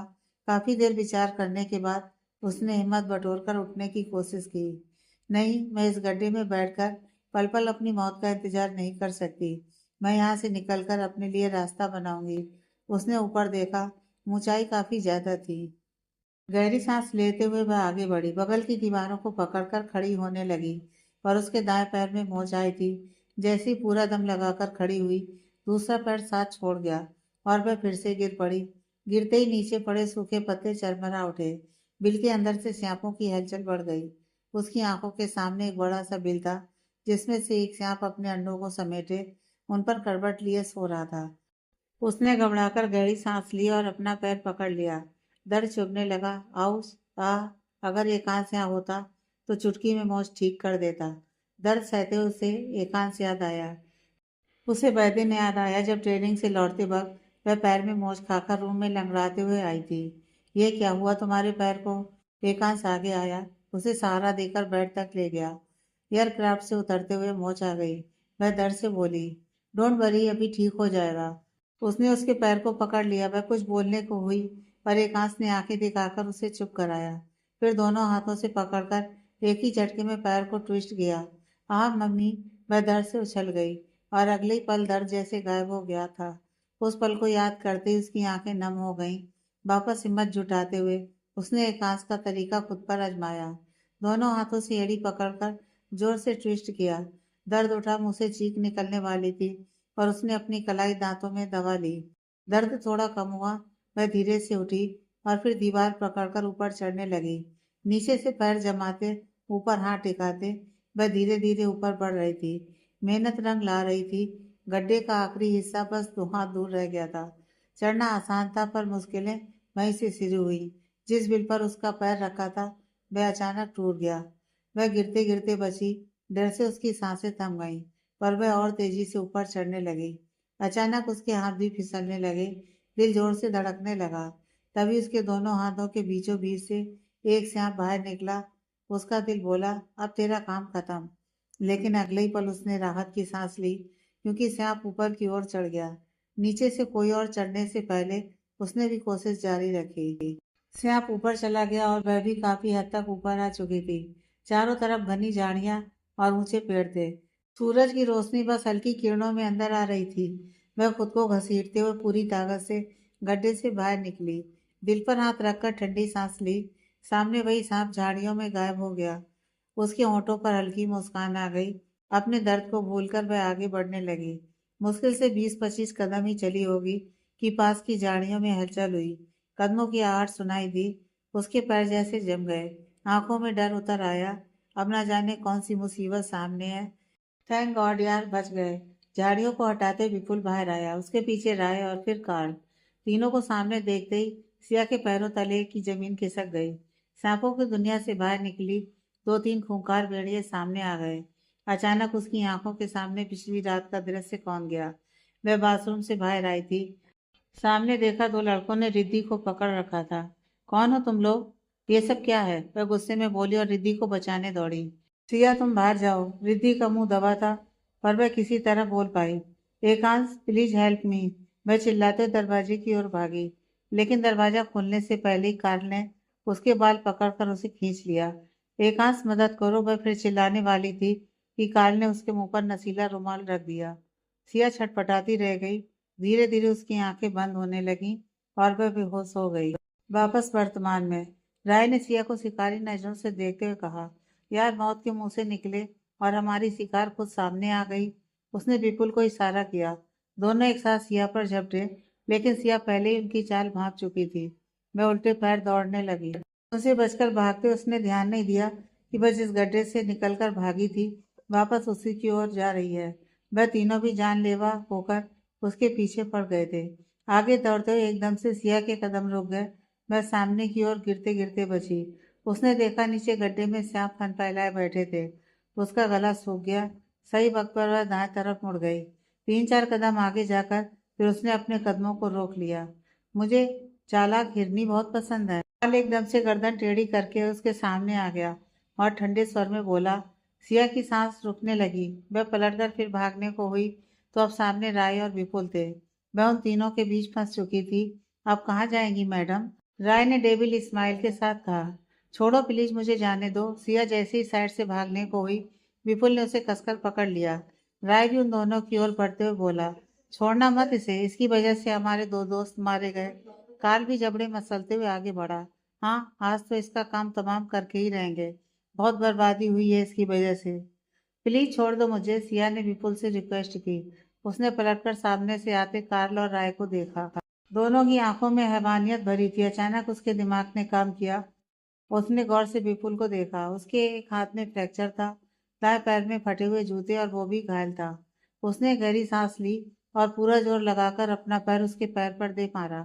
काफी देर विचार करने के बाद उसने हिम्मत बटोरकर उठने की कोशिश की। नहीं, मैं इस गड्ढे में बैठकर पल पल अपनी मौत का इंतजार नहीं कर सकती। मैं यहाँ से निकलकर अपने लिए रास्ता बनाऊंगी। उसने ऊपर देखा। ऊंचाई काफी ज्यादा थी। गहरी सांस लेते हुए वह आगे बढ़ी, बगल की दीवारों को पकड़कर खड़ी होने लगी। पर उसके दाएं पैर में मोच आई थी। जैसे ही पूरा दम लगाकर खड़ी हुई, दूसरा पैर साथ छोड़ गया और वह फिर से गिर पड़ी। गिरते ही नीचे पड़े सूखे पत्ते चरमरा उठे। बिल के अंदर से सांपों की हलचल बढ़ गई। उसकी आंखों के सामने एक बड़ा सा बिल था, जिसमें से एक सांप अपने अंडों को समेटे उन पर करवट लिए सो रहा था। उसने घबराकर गहरी सांस ली और अपना पैर पकड़ लिया। दर्द चुभने लगा। आउस, आ, अगर एकांत यहाँ होता तो चुटकी में मौज ठीक कर देता। दर्द सहते उसे एकांत याद आया। उसे वह दिन याद आया जब ट्रेनिंग से लौटते वक्त वह पैर में मोच खाकर रूम में लंगड़ाते हुए आई थी। ये क्या हुआ तुम्हारे पैर को? एकांश आगे आया, उसे सहारा देकर बेड तक ले गया। एयरक्राफ्ट से उतरते हुए मोच आ गई। वह दर्द से बोली, डोंट वरी, अभी ठीक हो जाएगा। उसने उसके पैर को पकड़ लिया। वह कुछ बोलने को हुई, पर एकांश ने आंखें दिखाकर उसे चुप कराया। फिर दोनों हाथों से पकड़कर एक ही झटके में पैर को ट्विस्ट किया। आह मम्मी! वह दर्द से उछल गई और अगले ही पल दर्द जैसे गायब हो गया था। उस पल को याद करते ही उसकी आंखें नम हो गईं। वापस हिम्मत जुटाते हुए उसने एकांश का तरीका खुद पर आजमाया। दोनों हाथों से एड़ी पकड़कर जोर से ट्विस्ट किया। दर्द उठा, मुंह से चीख निकलने वाली थी, पर उसने अपनी कलाई दांतों में दबा ली। दर्द थोड़ा कम हुआ। वह धीरे से उठी और फिर दीवार पकड़कर ऊपर चढ़ने लगी। नीचे से पैर जमाते, ऊपर हाथ टिकाते वह धीरे धीरे ऊपर बढ़ रही थी। मेहनत रंग ला रही थी। गड्ढे का आखिरी हिस्सा बस 2 हाथ दूर रह गया था। चढ़ना आसान था, पर मुश्किलें वहीं से शुरू हुई। जिस बिल पर उसका पैर रखा था वह अचानक टूट गया। वह गिरते गिरते बची। डर से उसकी सांसें थम गईं, पर वह और तेजी से ऊपर चढ़ने लगी। अचानक उसके हाथ भी फिसलने लगे। दिल जोर से धड़कने लगा। तभी उसके दोनों हाथों के बीचों बीच से एक सांप बाहर निकला। उसका दिल बोला, अब तेरा काम खत्म। लेकिन अगले ही पल उसने राहत की सांस ली, क्योंकि सांप ऊपर की ओर चढ़ गया। नीचे से कोई और चढ़ने से पहले उसने भी कोशिश जारी रखी। सांप ऊपर चला गया और वह भी काफी हद तक ऊपर आ चुकी थी। चारों तरफ घनी झाड़ियां और ऊंचे पेड़ थे। सूरज की रोशनी बस हल्की किरणों में अंदर आ रही थी। वह खुद को घसीटते हुए पूरी ताकत से गड्ढे से बाहर निकली। दिल पर हाथ रखकर ठंडी सांस ली। सामने वही सांप झाड़ियों में गायब हो गया। उसके होंठों पर हल्की मुस्कान आ गई। अपने दर्द को भूलकर वह आगे बढ़ने लगी। मुश्किल से 20-25 कदम ही चली होगी कि पास की झाड़ियों में हलचल हुई। कदमों की आहट सुनाई दी। उसके पैर जैसे जम गए। आंखों में डर उतर आया। अब ना जाने कौन सी मुसीबत सामने है। थैंक गॉड यार, बच गए। झाड़ियों को हटाते विपुल बाहर आया। उसके पीछे राय और फिर कार्ल। तीनों को सामने देखते ही सिया के पैरों तले की जमीन खिसक गई। सांपों की दुनिया से बाहर निकली 2-3 खूंखार भेड़िए सामने आ गए। अचानक उसकी आंखों के सामने पिछली रात का दृश्य कौन गया। वह बाथरूम से बाहर आई थी। सामने देखा 2 लड़कों ने रिद्धि को पकड़ रखा था। कौन हो तुम लोग? ये सब क्या है? वह गुस्से में बोली और रिद्धि को बचाने दौड़ी। सिया, तुम बाहर जाओ। रिद्धि का मुंह दबा था, पर वह किसी तरह बोल पाई। एकांश, प्लीज हेल्प मी। वह चिल्लाते दरवाजे की ओर भागी, लेकिन दरवाजा खुलने से पहले ही कार्ल ने उसके बाल पकड़कर उसे खींच लिया। एकांश, मदद करो। वह फिर चिल्लाने वाली थी कि कार्ल ने उसके मुंह पर नशीला रुमाल रख दिया। सिया छटपटाती रह गई। धीरे धीरे उसकी आंखें बंद होने लगीं और वह बेहोश हो गई। वापस वर्तमान में, राय ने सिया को शिकारी नजरों से देखते हुए कहा, यार, मौत के मुंह से निकले और हमारी शिकार खुद सामने आ गई। उसने विपुल को इशारा किया। दोनों एक साथ सिया पर झपटे, लेकिन सिया पहले ही उनकी चाल भांप चुकी थी। वह उल्टे पैर दौड़ने लगी। उनसे बचकर भागते उसने ध्यान नहीं दिया कि वह जिस गड्ढे से निकलकर भागी थी, वापस उसी की ओर जा रही है। वह तीनों भी जानलेवा होकर उसके पीछे पड़ गए थे। आगे दौड़ते हुए एकदम से सिया के कदम रुक गए। वह सामने की ओर गिरते गिरते बची। उसने देखा नीचे गड्ढे में सांप फन फैलाए बैठे थे। उसका गला सूख गया। सही वक्त पर वह दाएं तरफ मुड़ गई। 3-4 कदम आगे जाकर फिर उसने अपने कदमों को रोक लिया। मुझे चालाक हिरनी बहुत पसंद है। काल एकदम से गर्दन टेढ़ी करके उसके सामने आ गया और ठंडे स्वर में बोला, सिया की सांस रुकने लगी। वह पलटकर फिर भागने को हुई तो अब सामने राय और विपुल थे। वह उन तीनों के बीच फंस चुकी थी। अब कहाँ जाएंगी मैडम? राय ने डेविल स्माइल के साथ कहा। छोड़ो प्लीज, मुझे जाने दो। सिया जैसे ही साइड से भागने को हुई, विपुल ने उसे कसकर पकड़ लिया। राय भी उन दोनों की ओर बढ़ते हुए बोला, छोड़ना मत इसे, इसकी वजह से हमारे 2 दोस्त मारे गए। काल भी जबड़े मसलते हुए आगे बढ़ा। हाँ, आज तो इसका काम तमाम करके ही रहेंगे। बहुत बर्बादी हुई है इसकी वजह से। प्लीज छोड़ दो मुझे, सिया ने विपुल से रिक्वेस्ट की। उसने पलटकर सामने से आते कार्ल और राय को देखा। दोनों की आंखों में हैवानियत भरी थी। अचानक उसके दिमाग ने काम किया। उसने गौर से विपुल को देखा। उसके एक हाथ में फ्रैक्चर था, दाएं पैर में फटे हुए जूते और वो भी घायल था। उसने गहरी सांस ली और पूरा जोर लगाकर अपना पैर उसके पैर पर दे मारा।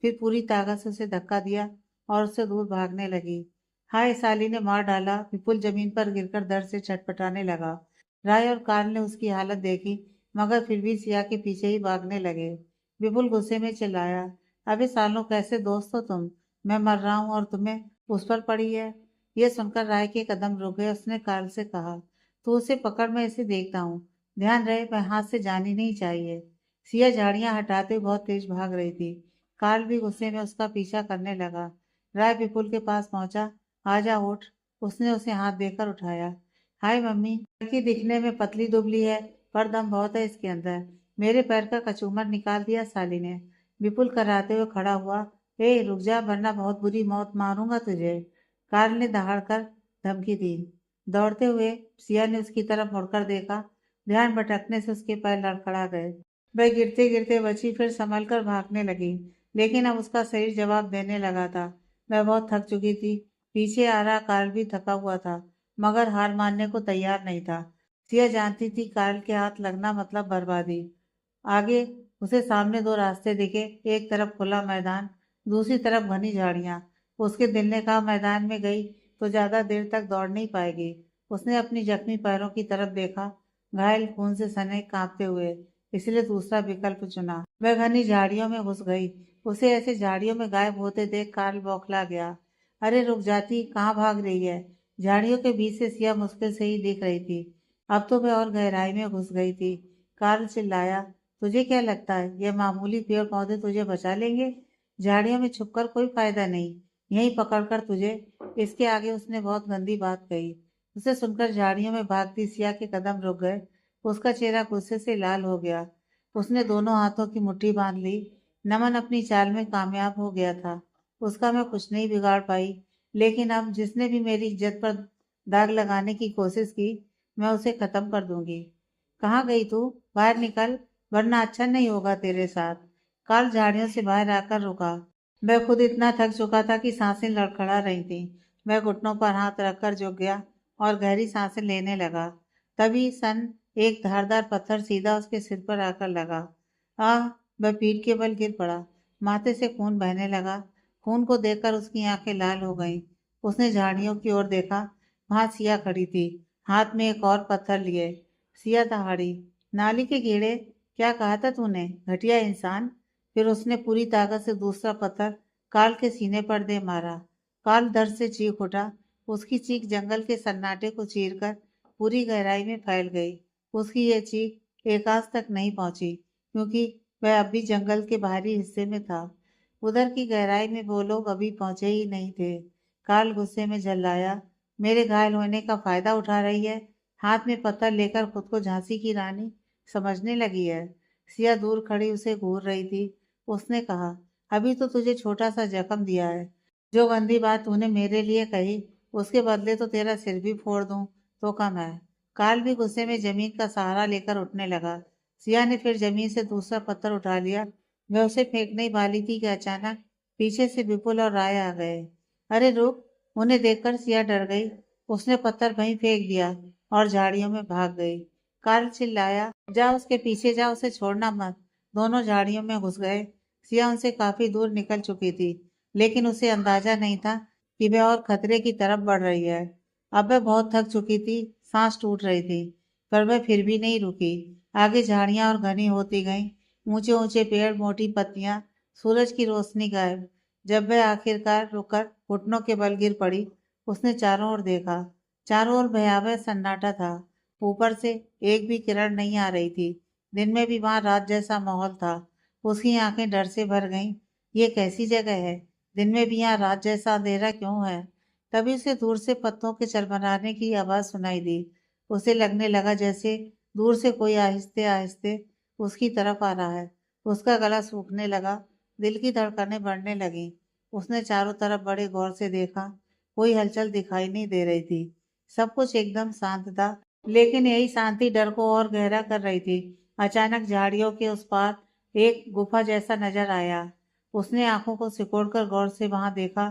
फिर पूरी ताकत से उसे धक्का दिया और उससे दूर भागने लगी। हाय साली ने मार डाला। विपुल जमीन पर गिरकर दर्द से छटपटाने लगा। राय और कार्ल ने उसकी हालत देखी, मगर फिर भी सिया के पीछे ही भागने लगे। विपुल गुस्से में चिल्लाया, अबे सालों, कैसे दोस्त हो तुम? मैं मर रहा हूँ और तुम्हें उस पर पड़ी है। यह सुनकर राय के कदम रुक गए। उसने कार्ल से कहा, तू उसे पकड़, मैं इसे देखता हूँ। ध्यान रहे वह हाथ से जानी नहीं चाहिए। सिया झाड़ियां हटाते हुए बहुत तेज भाग रही थी। कार्ल भी गुस्से में उसका पीछा करने लगा। राय विपुल के पास पहुंचा। आजा उठ। उसने उसे हाथ देकर उठाया। हाय मम्मी। लड़की दिखने में पतली दुबली है, पर दम बहुत है इसके अंदर। मेरे पैर का कचूमर निकाल दिया साली ने। विपुल कराते हुए खड़ा हुआ। ए रुक जा, वरना बहुत बुरी मौत मारूंगा तुझे, कार्ल ने दहाड़कर धमकी दी। दौड़ते हुए सिया ने उसकी तरफ मुड़कर देखा। ध्यान भटकने से उसके पैर लड़खड़ा गए। वह गिरते गिरते बची, फिर संभल कर भागने लगी। लेकिन अब उसका शरीर जवाब देने लगा था। वह बहुत थक चुकी थी। पीछे आ रहा कार्ल भी थका हुआ था, मगर हार मानने को तैयार नहीं था। सिया जानती थी कार्ल के हाथ लगना मतलब बर्बादी। आगे उसे सामने 2 रास्ते दिखे। एक तरफ खुला मैदान, दूसरी तरफ घनी झाड़ियां। उसके दिल ने कहा, मैदान में गई तो ज्यादा देर तक दौड़ नहीं पाएगी। उसने अपनी जख्मी पैरों की तरफ देखा, घायल, खून से सने, कांपते हुए। इसलिए दूसरा विकल्प चुना। वह घनी झाड़ियों में घुस गई। उसे ऐसे झाड़ियों में गायब होते देख कार्ल बौखला गया। अरे रुक जाती, कहाँ भाग रही है? झाड़ियों के बीच से सिया मुश्किल से ही दिख रही थी। अब तो वह और गहराई में घुस गई थी। कार्ल चिल्लाया, तुझे क्या लगता है ये मामूली पेड़ पौधे तुझे बचा लेंगे? झाड़ियों में छुपकर कोई फायदा नहीं, यहीं पकड़कर तुझे। इसके आगे उसने बहुत गंदी बात कही। उसे सुनकर झाड़ियों में भागती सिया के कदम रुक गए। उसका चेहरा गुस्से से लाल हो गया। उसने दोनों हाथों की मुट्ठी बांध ली। नमन अपनी चाल में कामयाब हो गया था। उसका मैं कुछ नहीं बिगाड़ पाई, लेकिन अब जिसने भी मेरी इज्जत पर दाग लगाने की कोशिश की, मैं उसे खत्म कर दूंगी। कहाँ गई तू? बाहर निकल, वरना अच्छा नहीं होगा तेरे साथ। कार्ल झाड़ियों से बाहर आकर रुका। वह खुद इतना थक चुका था कि सांसें लड़खड़ा रही थीं। वह घुटनों पर हाथ रखकर झुक गया और गहरी सांसें लेने लगा। तभी सन एक धारदार पत्थर सीधा उसके सिर पर आकर लगा। आह! वह पीठ के बल गिर पड़ा। माथे से खून बहने लगा। खून को देखकर उसकी आंखें लाल हो गईं। उसने झाड़ियों की ओर देखा। वहां सिया खड़ी थी, हाथ में एक और पत्थर लिए। सिया दहाड़ी, नाली के कीड़े, क्या कहा था तूने, घटिया इंसान? फिर उसने पूरी ताकत से दूसरा पत्थर कार्ल के सीने पर दे मारा। कार्ल दर्द से चीख उठा। उसकी चीख जंगल के सन्नाटे को चीरकर पूरी गहराई में फैल गई। उसकी यह चीख एकांश तक नहीं पहुंची, क्योंकि वह अब भी जंगल के बाहरी हिस्से में था। उधर की गहराई में वो लोग अभी पहुंचे ही नहीं थे। कार्ल गुस्से में झल्लाया, मेरे घायल होने का फायदा उठा रही है? हाथ में पत्थर लेकर खुद को झांसी की रानी समझने लगी है। सिया दूर खड़ी उसे घूर रही थी। उसने कहा, अभी तो तुझे छोटा सा जख्म दिया है। जो गंदी बात तूने मेरे लिए कही, उसके बदले तो तेरा सिर भी फोड़ दूं तो कम है। कार्ल भी गुस्से में जमीन का सहारा लेकर उठने लगा। सिया ने फिर जमीन से दूसरा पत्थर उठा लिया। वह उसे फेंकने वाली थी कि अचानक पीछे से विपुल और राय आ गए। अरे रुक! उन्हें देखकर सिया डर गई। उसने पत्थर वहीं फेंक दिया और झाड़ियों में भाग गई। कार्ल चिल्लाया, जा उसके पीछे जा, उसे छोड़ना मत। दोनों झाड़ियों में घुस गए। सिया उनसे काफी दूर निकल चुकी थी, लेकिन उसे अंदाजा नहीं था कि वह और खतरे की तरफ बढ़ रही है। अब वह बहुत थक चुकी थी, सांस टूट रही थी, पर वह फिर भी नहीं रुकी। आगे झाड़ियां और घनी होती गईं, ऊंचे ऊंचे पेड़, मोटी पत्तियां, सूरज की रोशनी गायब। जब वह आखिरकार रुककर घुटनों के बल गिर पड़ी, उसने चारों ओर देखा। चारों ओर भयावह सन्नाटा था। ऊपर से एक भी किरण नहीं आ रही थी। दिन में भी वहां रात जैसा माहौल था। उसकी आंखें डर से भर गईं। ये कैसी जगह है? दिन में भी यहाँ रात जैसा अंधेरा क्यों है? तभी उसे दूर से पत्तों के चरमराने की आवाज सुनाई दी। उसे लगने लगा जैसे दूर से कोई आहिस्ते आहिस्ते उसकी तरफ आ रहा है। उसका गला सूखने लगा। दिल की धड़कनें बढ़ने लगी। उसने चारों तरफ बड़े गौर से देखा। कोई हलचल दिखाई नहीं दे रही थी। सब कुछ एकदम शांत था। लेकिन यही शांति डर को और गहरा कर रही थी। अचानक झाड़ियों के उस पार एक गुफा जैसा नजर आया। उसने आंखों को सिकोड़कर गौर से वहां देखा।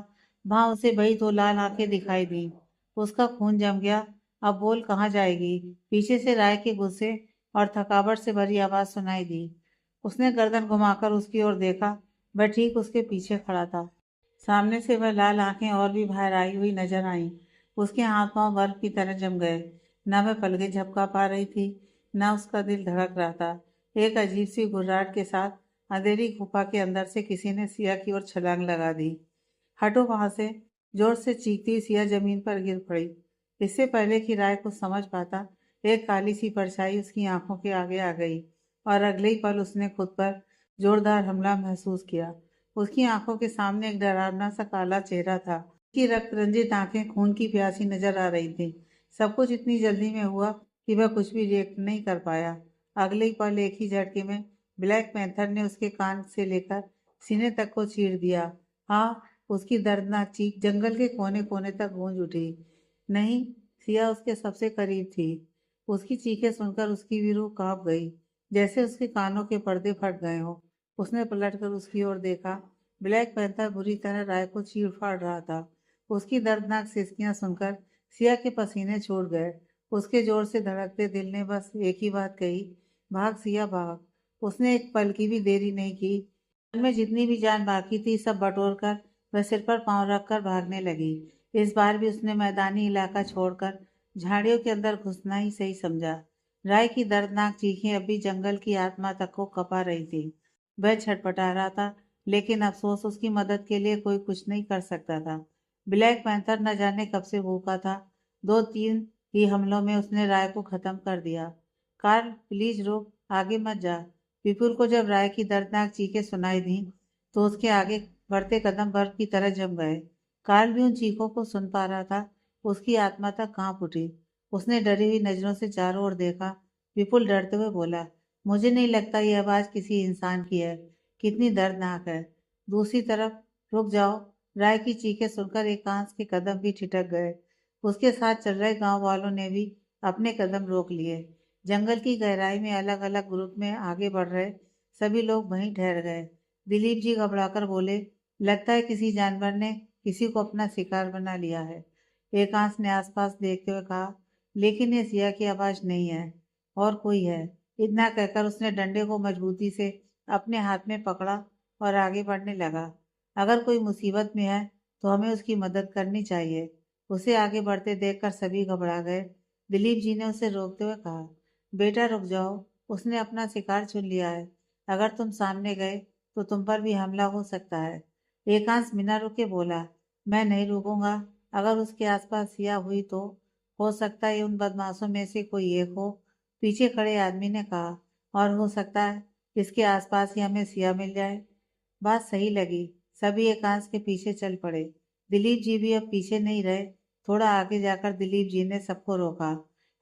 वहां उसे वही दो लाल आंखें दिखाई दी। उसका खून जम गया। अब बोल कहाँ जाएगी? पीछे से राय के गुस्से और थकावट से भरी आवाज सुनाई दी। उसने गर्दन घुमाकर उसकी ओर देखा। वह ठीक उसके पीछे खड़ा था। सामने से वह लाल आंखें और भी बाहर आई हुई नजर आईं। उसके हाथ पांव बर्फ की तरह जम गए। न वह पलकें झपका पा रही थी, न उसका दिल धड़क रहा था। एक अजीब सी घुर्राहट के साथ अंधेरी गुफा के अंदर से किसी ने सिया की ओर छलांग लगा दी। हटो वहां से! जोर से चीखती सिया जमीन पर गिर पड़ी। इससे पहले कि राय कुछ समझ पाता, एक काली सी परछाई उसकी आंखों के आगे आ गई और अगले ही पल उसने खुद पर जोरदार हमला महसूस किया। उसकी आंखों के सामने एक डरावना सा काला चेहरा था। उसकी रक्त रंजित आंखें खून की प्यासी नजर आ रही थी। सब कुछ इतनी जल्दी में हुआ कि वह कुछ भी रिएक्ट नहीं कर पाया। अगले ही पल एक ही झटके में ब्लैक पैंथर ने उसके कान से लेकर सीने तक को चीर दिया। हाँ, उसकी दर्दनाक चीख जंगल के कोने कोने तक गूंज उठी। नहीं, सिया उसके सबसे करीब थी। उसकी चीखें सुनकर उसकी भी रूह कांप गई, जैसे उसके कानों के पर्दे फट गए हों। उसने पलटकर उसकी ओर देखा। ब्लैक पैंथर बुरी तरह राय को चीर फाड़ रहा था। उसकी दर्दनाक सिसकियां सुनकर सिया के पसीने छूट गए। उसके जोर से धड़कते दिल ने बस एक ही बात कही, भाग सिया भाग। उसने एक पल की भी देरी नहीं की। मन में जितनी भी जान बाकी थी सब बटोर कर वह सिर पर पांव रखकर भागने लगी। इस बार भी उसने मैदानी इलाका छोड़कर झाड़ियों के अंदर घुसना ही सही समझा। राय की दर्दनाक चीखें अभी जंगल की आत्मा तक को कपा रही थी। वह छटपटा रहा था, लेकिन अफसोस उसकी मदद के लिए कोई कुछ नहीं कर सकता था। ब्लैक पैंथर न जाने कब से भूखा था। दो तीन ही हमलों में उसने राय को खत्म कर दिया। कार्ल, प्लीज रुक, आगे मत जा। विपुल को जब राय की दर्दनाक चीखें सुनाई दी तो उसके आगे बढ़ते कदम बर्फ की तरह जम गए। कार्ल भी उन चीखों को सुन पा रहा था। उसकी आत्मा तक कांप उठी। उसने डरी हुई नजरों से चारों ओर देखा। विपुल डरते हुए बोला, मुझे नहीं लगता ये आवाज किसी इंसान की है। कितनी दर्दनाक है। दूसरी तरफ, रुक जाओ। राय की चीखें सुनकर एकांश के कदम भी ठिठक गए। उसके साथ चल रहे गांव वालों ने भी अपने कदम रोक लिए। जंगल की गहराई में अलग अलग ग्रुप में आगे बढ़ रहे सभी लोग वहीं ठहर गए। दिलीप जी घबराकर बोले, लगता है किसी जानवर ने किसी को अपना शिकार बना लिया है। एकांश ने आसपास देखते हुए कहा, लेकिन ये सिया की आवाज नहीं है, और कोई है। इतना कहकर उसने डंडे को मजबूती से अपने हाथ में पकड़ा और आगे बढ़ने लगा। अगर कोई मुसीबत में है तो हमें उसकी मदद करनी चाहिए। उसे आगे बढ़ते देखकर सभी घबरा गए। दिलीप जी ने उसे रोकते हुए कहा, बेटा रुक जाओ, उसने अपना शिकार चुन लिया है। अगर तुम सामने गए तो तुम पर भी हमला हो सकता है। एकांश बिना रुके बोला, मैं नहीं रुकूंगा। अगर उसके आसपास सिया हुई तो हो सकता है उन बदमाशों में से कोई एक हो। पीछे खड़े आदमी ने कहा, और हो सकता है इसके आसपास ही हमें सिया मिल जाए। बात सही लगी। सभी एकांश के पीछे चल पड़े। दिलीप जी भी अब पीछे नहीं रहे। थोड़ा आगे जाकर दिलीप जी ने सबको रोका।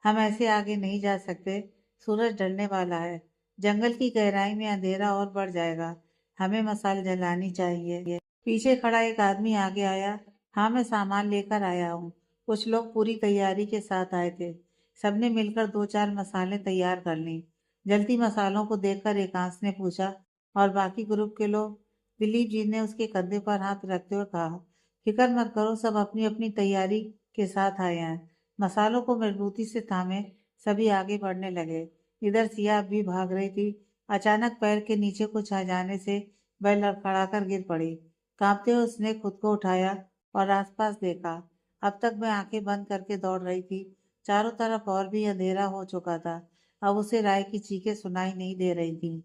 हम ऐसे आगे नहीं जा सकते। सूरज ढलने वाला है। जंगल की गहराई में अंधेरा और बढ़ जाएगा। हमें मशाल जलानी चाहिए। पीछे खड़ा एक आदमी आगे आया। हाँ, मैं सामान लेकर आया हूँ। कुछ लोग पूरी तैयारी के साथ आए थे। सबने मिलकर दो चार मसाले तैयार कर ली। जलती मसालों को देखकर एकांश ने पूछा, और बाकी ग्रुप के लोग? दिलीप जी ने उसके कंधे पर हाथ रखते हुए कहा, फिक्र मत करो, सब अपनी अपनी तैयारी के साथ आए हैं। मसालों को मजबूती से थामे सभी आगे बढ़ने लगे। इधर सिया अब भी भाग रही थी। अचानक पैर के नीचे कुछ आ जाने से वह लड़खड़ाकर गिर पड़ी। कांपते हुए उसने खुद को उठाया और आसपास देखा। अब तक वह आंखें बंद करके दौड़ रही थी। चारों तरफ और भी अंधेरा हो चुका था। अब उसे राय की चीखें सुनाई नहीं दे रही थी।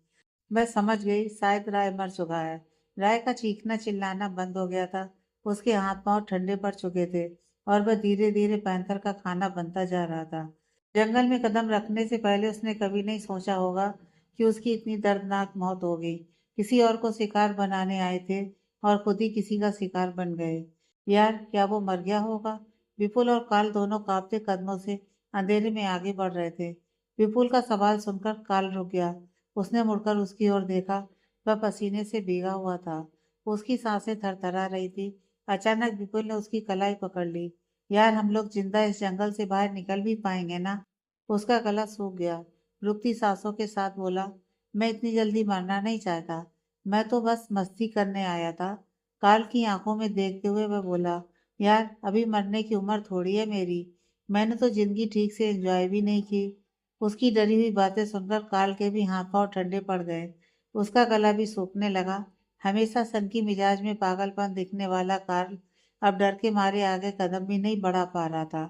मैं समझ गई, शायद राय मर चुका है। राय का चीखना चिल्लाना बंद हो गया था। उसके हाथ पांव ठंडे पड़ चुके थे और वह धीरे धीरे पैंथर का खाना बनता जा रहा था। जंगल में कदम रखने से पहले उसने कभी नहीं सोचा होगा कि उसकी इतनी दर्दनाक मौत होगी। किसी और को शिकार बनाने आए थे और खुद ही किसी का शिकार बन गए। यार, क्या वो मर गया होगा? विपुल और काल दोनों कांपते कदमों से अंधेरे में आगे बढ़ रहे थे। विपुल का सवाल सुनकर काल रुक गया। उसने मुड़कर उसकी ओर देखा। वह पसीने से भीगा हुआ था। उसकी सांसें थरथरा रही थी। अचानक विपुल ने उसकी कलाई पकड़ ली। यार, हम लोग जिंदा इस जंगल से बाहर निकल भी पाएंगे ना? उसका गला सूख गया। रुकती सांसों के साथ बोला, मैं इतनी जल्दी मरना नहीं चाहता। मैं तो बस मस्ती करने आया था। काल की आंखों में देखते हुए वह बोला, यार, अभी मरने की उम्र थोड़ी है मेरी। मैंने तो जिंदगी ठीक से एंजॉय भी नहीं की। उसकी डरी हुई बातें सुनकर काल के भी हाथ पांव ठंडे पड़ गए। उसका गला भी सूखने लगा। हमेशा सनकी मिजाज में पागलपन दिखने वाला कार्ल अब डर के मारे आगे कदम भी नहीं बढ़ा पा रहा था।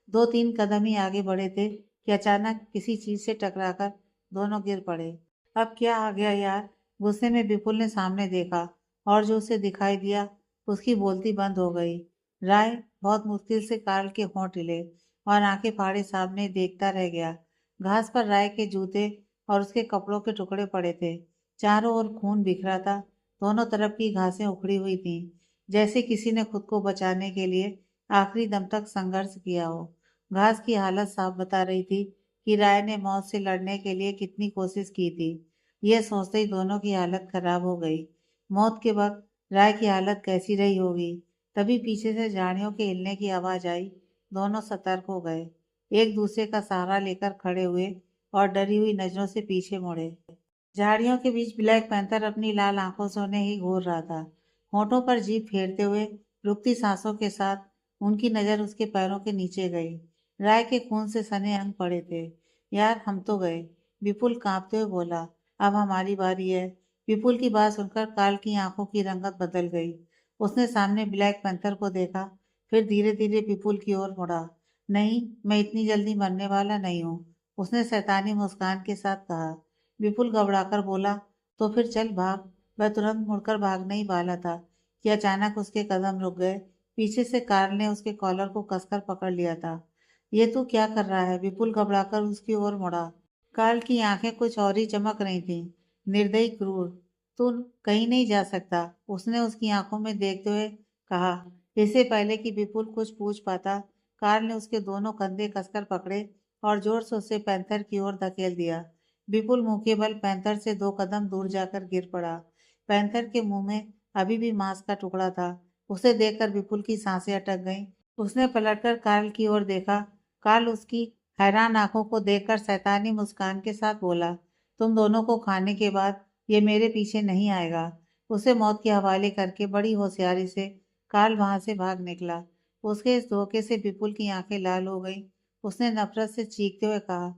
2-3 कदम ही आगे बढ़े थे कि अचानक किसी चीज से टकराकर दोनों गिर पड़े। अब क्या आ गया यार? गुस्से में विपुल ने सामने देखा और जो उसे दिखाई दिया उसकी बोलती बंद हो गई। राय बहुत मुश्किल से कार्ल के होंठ हिले और आंखें फाड़े सामने देखता रह गया। घास पर राय के जूते और उसके कपड़ों के टुकड़े पड़े थे। चारों ओर खून बिखरा था। दोनों तरफ की घासें उखड़ी हुई थीं, जैसे किसी ने खुद को बचाने के लिए आखिरी दम तक संघर्ष किया हो। घास की हालत साफ बता रही थी कि राय ने मौत से लड़ने के लिए कितनी कोशिश की थी। यह सोचते ही दोनों की हालत खराब हो गई। मौत के वक्त राय की हालत कैसी रही होगी? तभी पीछे से झाड़ियों के हिलने की आवाज आई। दोनों सतर्क हो गए। एक दूसरे का सहारा लेकर खड़े हुए और डरी हुई नजरों से पीछे मुड़े। झाड़ियों के बीच ब्लैक पैंथर अपनी लाल आंखों से उन्हें ही घूर रहा था। होठों पर जीभ फेरते हुए रुकती सांसों के साथ उनकी नजर उसके पैरों के नीचे गई। राय के खून से सने अंग पड़े थे। यार, हम तो गए, विपुल कांपते हुए बोला। अब हमारी बारी है। विपुल की बात सुनकर काल की आंखों की रंगत बदल गई। उसने सामने ब्लैक पैंथर को देखा, फिर धीरे धीरे विपुल की ओर मुड़ा। नहीं, मैं इतनी जल्दी मरने वाला नहीं हूँ, उसने शैतानी मुस्कान के साथ कहा। विपुल घबराकर बोला, तो फिर चल भाग। वह तुरंत मुड़कर भागने ही वाला था कि अचानक उसके कदम रुक गए। पीछे से कार्ल ने उसके कॉलर को कसकर पकड़ लिया था। ये तू क्या कर रहा है? विपुल घबराकर उसकी ओर मुड़ा। कार्ल की आंखें कुछ और ही चमक रही थीं। निर्दयी, क्रूर। तू कहीं नहीं जा सकता, उसने उसकी आंखों में देखते हुए कहा। इससे पहले कि विपुल कुछ पूछ पाता, कार्ल ने उसके दोनों कंधे कसकर पकड़े और जोर से उसे पैंथर की ओर धकेल दिया। विपुल मुंह के बल पैंथर से 2 कदम दूर जाकर गिर पड़ा। पैंथर के मुंह में अभी भी मांस का टुकड़ा था। उसे देखकर विपुल की सांसें अटक गईं। उसने पलटकर कार्ल की ओर देखा। कार्ल उसकी हैरान आंखों को देखकर शैतानी मुस्कान के साथ बोला, तुम दोनों को खाने के बाद ये मेरे पीछे नहीं आएगा। उसे मौत के हवाले करके बड़ी होशियारी से कार्ल वहां से भाग निकला। उसके इस धोखे से विपुल की आंखें लाल हो गईं। उसने नफरत से चीखते हुए कहा,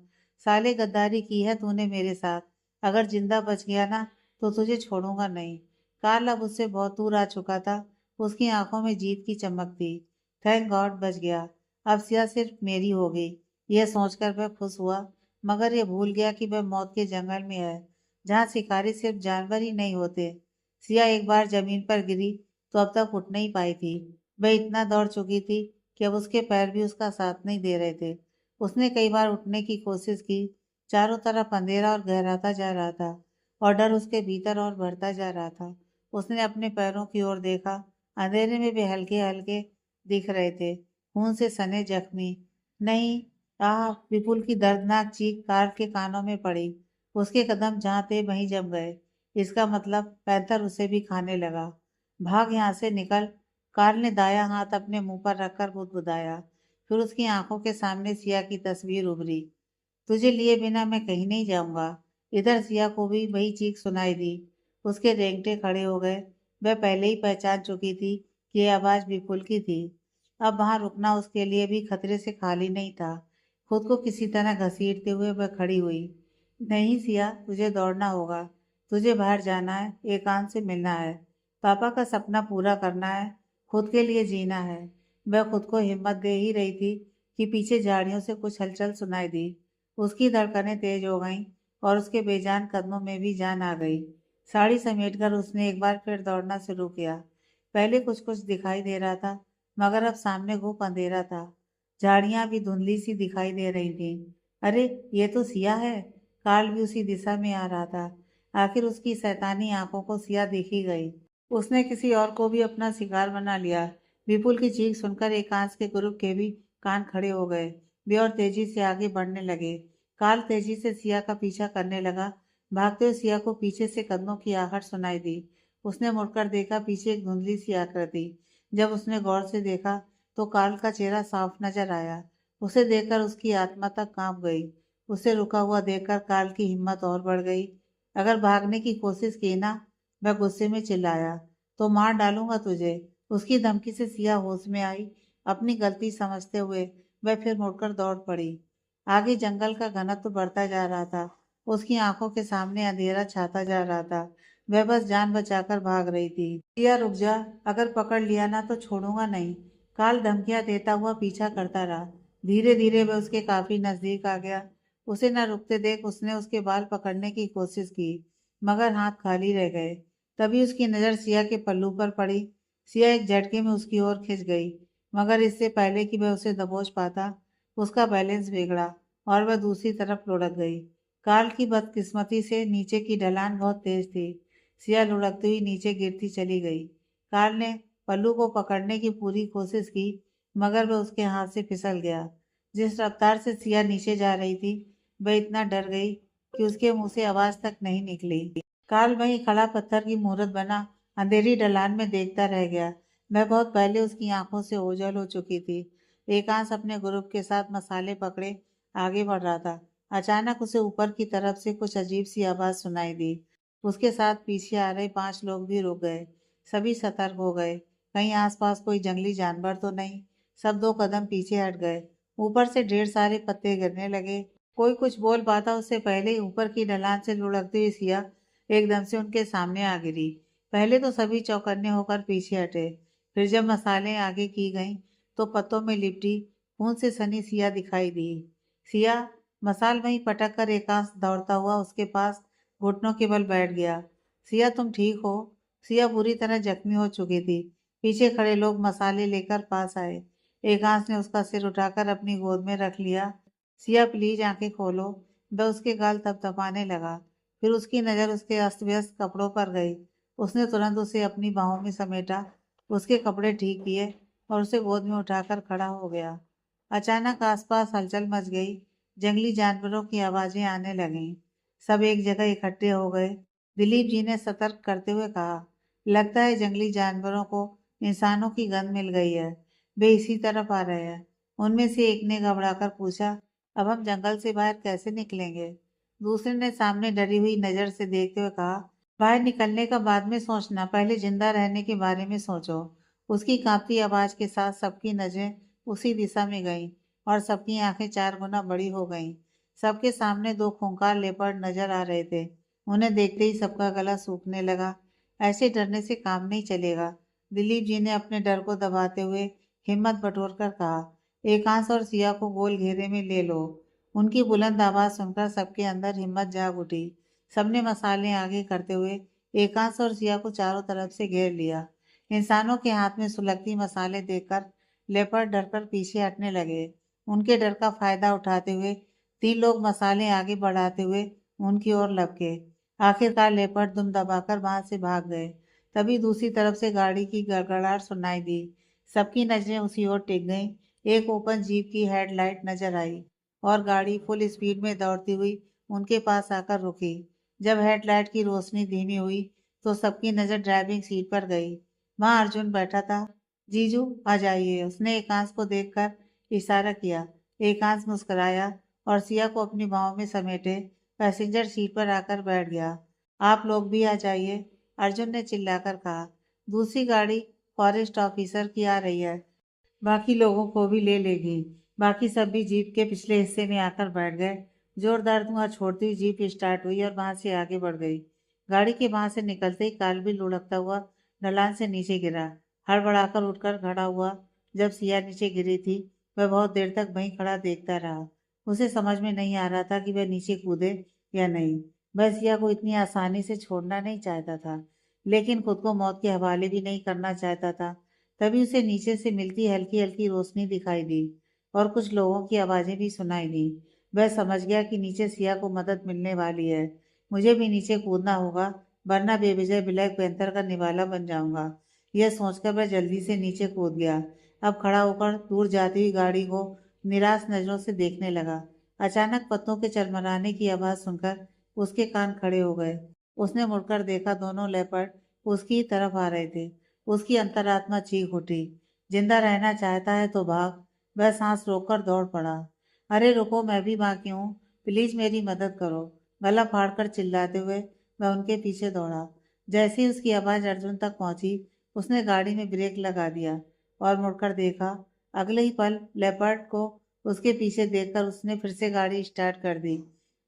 साले, गद्दारी की है तूने मेरे साथ। अगर जिंदा बच गया ना तो तुझे छोड़ूंगा नहीं। कार्ल अब उससे बहुत दूर आ चुका था। उसकी आंखों में जीत की चमक थी। थैंक गॉड, बच गया। अब सिया सिर्फ मेरी हो गई। यह सोचकर वह खुश हुआ, मगर यह भूल गया कि वह मौत के जंगल में है, जहाँ शिकारी सिर्फ जानवर ही नहीं होते। सिया एक बार जमीन पर गिरी तो अब तक उठ नहीं पाई थी। वह इतना दौड़ चुकी थी कि अब उसके पैर भी उसका साथ नहीं दे रहे थे। उसने कई बार उठने की कोशिश की। चारों तरफ अंधेरा और गहराता जा रहा था और डर उसके भीतर और बढ़ता जा रहा था। उसने अपने पैरों की ओर देखा। अंधेरे में वे हल्के हल्के दिख रहे थे, खून से सने जख्मी। नहीं, आह! विपुल की दर्दनाक चीख कार्ल के कानों में पड़ी। उसके कदम जहाँ थे वहीं जम गए। इसका मतलब पैंथर उसे भी खाने लगा। भाग यहाँ से, निकल। कार्ल ने दायां हाथ अपने मुंह पर रखकर बुदबुदाया। फिर उसकी आंखों के सामने सिया की तस्वीर उभरी। तुझे लिए बिना मैं कहीं नहीं जाऊंगा। इधर सिया को भी वही चीख सुनाई दी। उसके रेंगटे खड़े हो गए। वह पहले ही पहचान चुकी थी कि यह आवाज विपुल की थी। अब वहां रुकना उसके लिए भी खतरे से खाली नहीं था। खुद को किसी तरह घसीटते हुए वह खड़ी हुई। नहीं सिया, तुझे दौड़ना होगा। तुझे बाहर जाना है, एकांत से मिलना है, पापा का सपना पूरा करना है, खुद के लिए जीना है। वह खुद को हिम्मत दे ही रही थी कि पीछे झाड़ियों से कुछ हलचल सुनाई दी। उसकी धड़कनें तेज हो गईं और उसके बेजान कदमों में भी जान आ गई। साड़ी समेटकर उसने एक बार फिर दौड़ना शुरू किया। पहले कुछ कुछ दिखाई दे रहा था, मगर अब सामने घुप अंधेरा था। झाड़ियां भी धुंधली सी दिखाई दे रही थीं। अरे, ये तो सिया है। कार्ल भी उसी दिशा में आ रहा था। आखिर उसकी शैतानी आंखों को सिया देखी गई। उसने किसी और को भी अपना शिकार बना लिया। विपुल की चीख सुनकर एकांश के ग्रुप के भी कान खड़े हो गए। वे और तेजी से आगे बढ़ने लगे। कार्ल तेजी से सिया का पीछा करने लगा। भागते हुए सिया को पीछे से कदमों की आहट सुनाई दी। उसने मुड़कर देखा, पीछे एक धुंधली सी आकृति। जब उसने गौर से देखा तो कार्ल का चेहरा साफ नजर आया। उसे देखकर उसकी आत्मा तक कांप गई। उसे रुका हुआ देखकर कार्ल की हिम्मत और बढ़ गई। अगर भागने की कोशिश की ना, वह गुस्से में चिल्लाया, तो मार डालूंगा तुझे। उसकी धमकी से सिया होश में आई। अपनी गलती समझते हुए वह फिर मुड़कर दौड़ पड़ी। आगे जंगल का घनत्व बढ़ता जा रहा था। उसकी आंखों के सामने अंधेरा छाता जा रहा था। वह बस जान बचाकर भाग रही थी। सिया, रुक जा, अगर पकड़ लिया ना तो छोड़ूंगा नहीं। काल धमकियां देता हुआ पीछा करता रहा। धीरे धीरे वह उसके काफी नजदीक आ गया। उसे न रुकते देख उसने उसके बाल पकड़ने की कोशिश की, मगर हाथ खाली रह गए। तभी उसकी नजर सिया के पल्लू पर पड़ी। सिया एक झटके में उसकी ओर खिंच गई, मगर इससे पहले कि वह उसे दबोच पाता, उसका बैलेंस बिगड़ा और वह दूसरी तरफ लुढ़क गई। काल की बदकिस्मती से नीचे की ढलान बहुत तेज थी। सिया लुढ़कती हुई नीचे गिरती चली गई। काल ने पल्लू को पकड़ने की पूरी कोशिश की, मगर वह उसके हाथ से फिसल गया। जिस रफ्तार से सिया नीचे जा रही थी, वह इतना डर गई कि उसके मुंह से आवाज तक नहीं निकली। काल वहीं खड़ा पत्थर की मूरत बना अंधेरी ढलान में देखता रह गया। वह बहुत पहले उसकी आंखों से ओझल हो चुकी थी। एकांश अपने ग्रुप के साथ मसाले पकड़े आगे बढ़ रहा था। अचानक उसे ऊपर की तरफ से कुछ अजीब सी आवाज सुनाई दी। उसके साथ पीछे आ रहे 5 लोग भी रुक गए। सभी सतर्क हो गए। कहीं आसपास कोई जंगली जानवर तो नहीं। सब 2 कदम पीछे हट गए। ऊपर से ढेर सारे पत्ते गिरने लगे। कोई कुछ बोल पाता उससे पहले ही ऊपर की ढलान से लुढ़कती हुई सिया एकदम से उनके सामने आ गिरी। पहले तो सभी चौकन्ने होकर पीछे हटे। फिर जब मसाले आगे की गईं, तो पत्तों में लिपटी खून से सनी सिया दिखाई दी। सिया, मसाल वहीं पटक कर एकांश दौड़ता हुआ उसके पास घुटनों के बल बैठ गया। सिया, तुम ठीक हो? सिया बुरी तरह जख्मी हो चुकी थी। पीछे खड़े लोग मसाले लेकर पास आए। एकांश ने उसका सिर उठाकर अपनी गोद में रख लिया। सिया, प्लीज आंखें खोलो। वह उसके गाल थपथपाने लगा। फिर उसकी नजर उसके अस्त व्यस्त कपड़ों पर गई। उसने तुरंत उसे अपनी बाहों में समेटा, उसके कपड़े ठीक किए और उसे गोद में उठाकर खड़ा हो गया। अचानक आसपास हलचल मच गई। जंगली जानवरों की आवाजें आने लगीं। सब एक जगह इकट्ठे हो गए। दिलीप जी ने सतर्क करते हुए कहा, लगता है जंगली जानवरों को इंसानों की गंध मिल गई है। वे इसी तरफ आ रहे हैं। उनमें से एक ने घबराकर पूछा, अब हम जंगल से बाहर कैसे निकलेंगे? दूसरे ने सामने डरी हुई नजर से देखते हुए कहा, बाहर निकलने का बाद में सोचना, पहले जिंदा रहने के बारे में सोचो। उसकी कांपती आवाज के साथ सबकी नजरें उसी दिशा में गईं और सबकी आंखें 4 गुना बड़ी हो गईं। सबके सामने 2 खूंखार लेपर्ड नजर आ रहे थे। उन्हें देखते ही सबका गला सूखने लगा। ऐसे डरने से काम नहीं चलेगा। दिलीप जी ने अपने डर को दबाते हुए हिम्मत बटोर कर कहा, एकांश और सिया को गोल घेरे में ले लो। उनकी बुलंद आवाज सुनकर सबके अंदर हिम्मत जाग उठी। सबने मसाले आगे करते हुए एकांश और सिया को चारों तरफ से घेर लिया। इंसानों के हाथ में सुलगती मसाले देखकर लेपर्ड डरकर पीछे हटने लगे। उनके डर का फायदा उठाते हुए 3 लोग मसाले आगे बढ़ाते हुए उनकी ओर लपके। आखिरकार लेपर्ड दुम दबाकर वहां से भाग गए। तभी दूसरी तरफ से गाड़ी की गड़गड़ाहट सुनाई दी। सबकी नजरें उसी ओर टिक गईं। एक ओपन जीप की हेडलाइट नजर आई और गाड़ी फुल स्पीड में दौड़ती हुई उनके पास आकर रुकी। जब हेडलाइट की रोशनी धीमी हुई तो सबकी नजर ड्राइविंग सीट पर गई। वहां अर्जुन बैठा था। जीजू, आ जाइए, उसने एकांश को देखकर इशारा किया। एकांश मुस्कुराया और सिया को अपनी बाहों में समेटे पैसेंजर सीट पर आकर बैठ गया। आप लोग भी आ जाइए, अर्जुन ने चिल्लाकर कहा। दूसरी गाड़ी फॉरेस्ट ऑफिसर की आ रही है, बाकी लोगों को भी ले लेगी। बाकी सब भी जीप के पिछले हिस्से में आकर बैठ गए। जोरदार धुआं छोड़ती हुई जीप स्टार्ट हुई और वहां से आगे बढ़ गई। गाड़ी के वहां से निकलते ही काल भी लुढ़कता हुआ ढलान से नीचे गिरा। हड़बड़ाकर उठकर खड़ा हुआ। जब सिया नीचे गिरी थी, वह बहुत देर तक वहीं खड़ा देखता रहा। उसे समझ में नहीं आ रहा था कि वह नीचे कूदे या नहीं। वह सिया को इतनी आसानी से छोड़ना नहीं चाहता था, लेकिन खुद को मौत के हवाले भी नहीं करना चाहता था। तभी उसे नीचे से मिलती हल्की हल्की रोशनी दिखाई दी और कुछ लोगों की आवाज़ें भी सुनाई दी। वह समझ गया कि नीचे सिया को मदद मिलने वाली है। मुझे भी नीचे कूदना होगा, वरना बेवजह ब्लैक पैंथर का निवाला बन जाऊंगा। यह सोचकर वह जल्दी से नीचे कूद गया। अब खड़ा होकर दूर जाती हुई गाड़ी को निराश नजरों से देखने लगा। अचानक पत्तों के चरमराने की आवाज़ सुनकर उसके कान खड़े हो गए। उसने मुड़कर देखा, दोनों लेपर्ड उसकी ही तरफ आ रहे थे। उसकी अंतरात्मा चीख उठी, जिंदा रहना चाहता है तो भाग। वह सांस रोककर दौड़ पड़ा। अरे रुको, मैं भी बाकी हूँ, प्लीज मेरी मदद करो। गला फाड़कर चिल्लाते हुए वह उनके पीछे दौड़ा। जैसे ही उसकी आवाज अर्जुन तक पहुंची, उसने गाड़ी में ब्रेक लगा दिया और मुड़कर देखा। अगले ही पल लेपर्ड को उसके पीछे देखकर उसने फिर से गाड़ी स्टार्ट कर दी।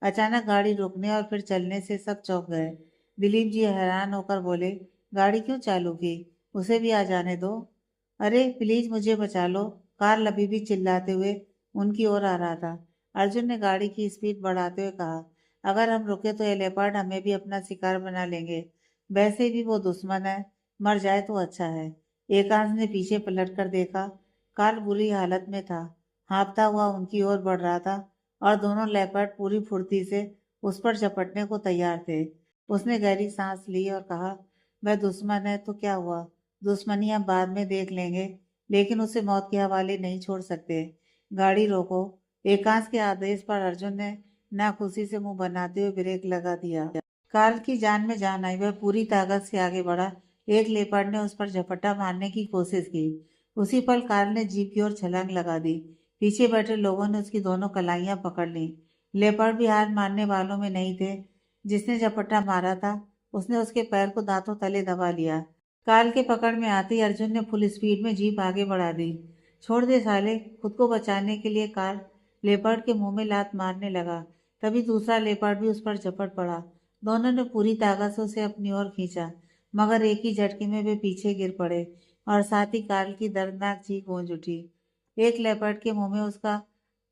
अचानक गाड़ी रुकने और फिर चलने से सब चौंक गए। दिलीप जी हैरान होकर बोले, गाड़ी क्यों चालू की? उसे भी आ जाने दो। अरे प्लीज मुझे बचा लो, कार्ल अभी भी चिल्लाते हुए उनकी ओर आ रहा था। अर्जुन ने गाड़ी की स्पीड बढ़ाते हुए कहा, अगर हम रुके तो ये लेपर्ड हमें भी अपना शिकार बना लेंगे। वैसे भी वो दुश्मन है, मर जाए तो अच्छा है। एकांश ने पीछे पलट कर देखा। कार्ल बुरी हालत में था, हाँफता हुआ उनकी ओर बढ़ रहा था और दोनों लेपर्ड पूरी फुर्ती से उस पर झपटने को तैयार थे। उसने गहरी सांस ली और कहा, वह दुश्मन है तो क्या हुआ, दुश्मनी हम बाद में देख लेंगे, लेकिन उसे मौत के हवाले नहीं छोड़ सकते। गाड़ी रोको। एकांश के आदेश पर अर्जुन ने नाखुशी से मुंह बनाते हुए ब्रेक लगा दिया। कार्ल की जान में जान आई, वह पूरी ताकत से आगे बढ़ा। एक लेपर्ड ने उस पर झपट्टा मारने की कोशिश की। उसी पल कार्ल ने जीप की ओर छलांग लगा दी। पीछे बैठे लोगों ने उसकी दोनों कलाइयां पकड़ ली। लेपर्ड भी हार मानने वालों में नहीं थे। जिसने झपट्टा मारा था उसने उसके पैर को दांतों तले दबा लिया। कार्ल के पकड़ में आते ही अर्जुन ने फुल स्पीड में जीप आगे बढ़ा दी। छोड़ दे साले, खुद को बचाने के लिए कार्ल लेपर्ड के मुंह में लात मारने लगा। तभी दूसरा लेपर्ड भी उस पर झपट पड़ा। दोनों ने पूरी ताकत से उसे अपनी ओर खींचा, मगर एक ही झटके में वे पीछे गिर पड़े और साथ ही कार्ल की दर्दनाक चीख गूंज उठी। एक लेपर्ड के मुंह में उसका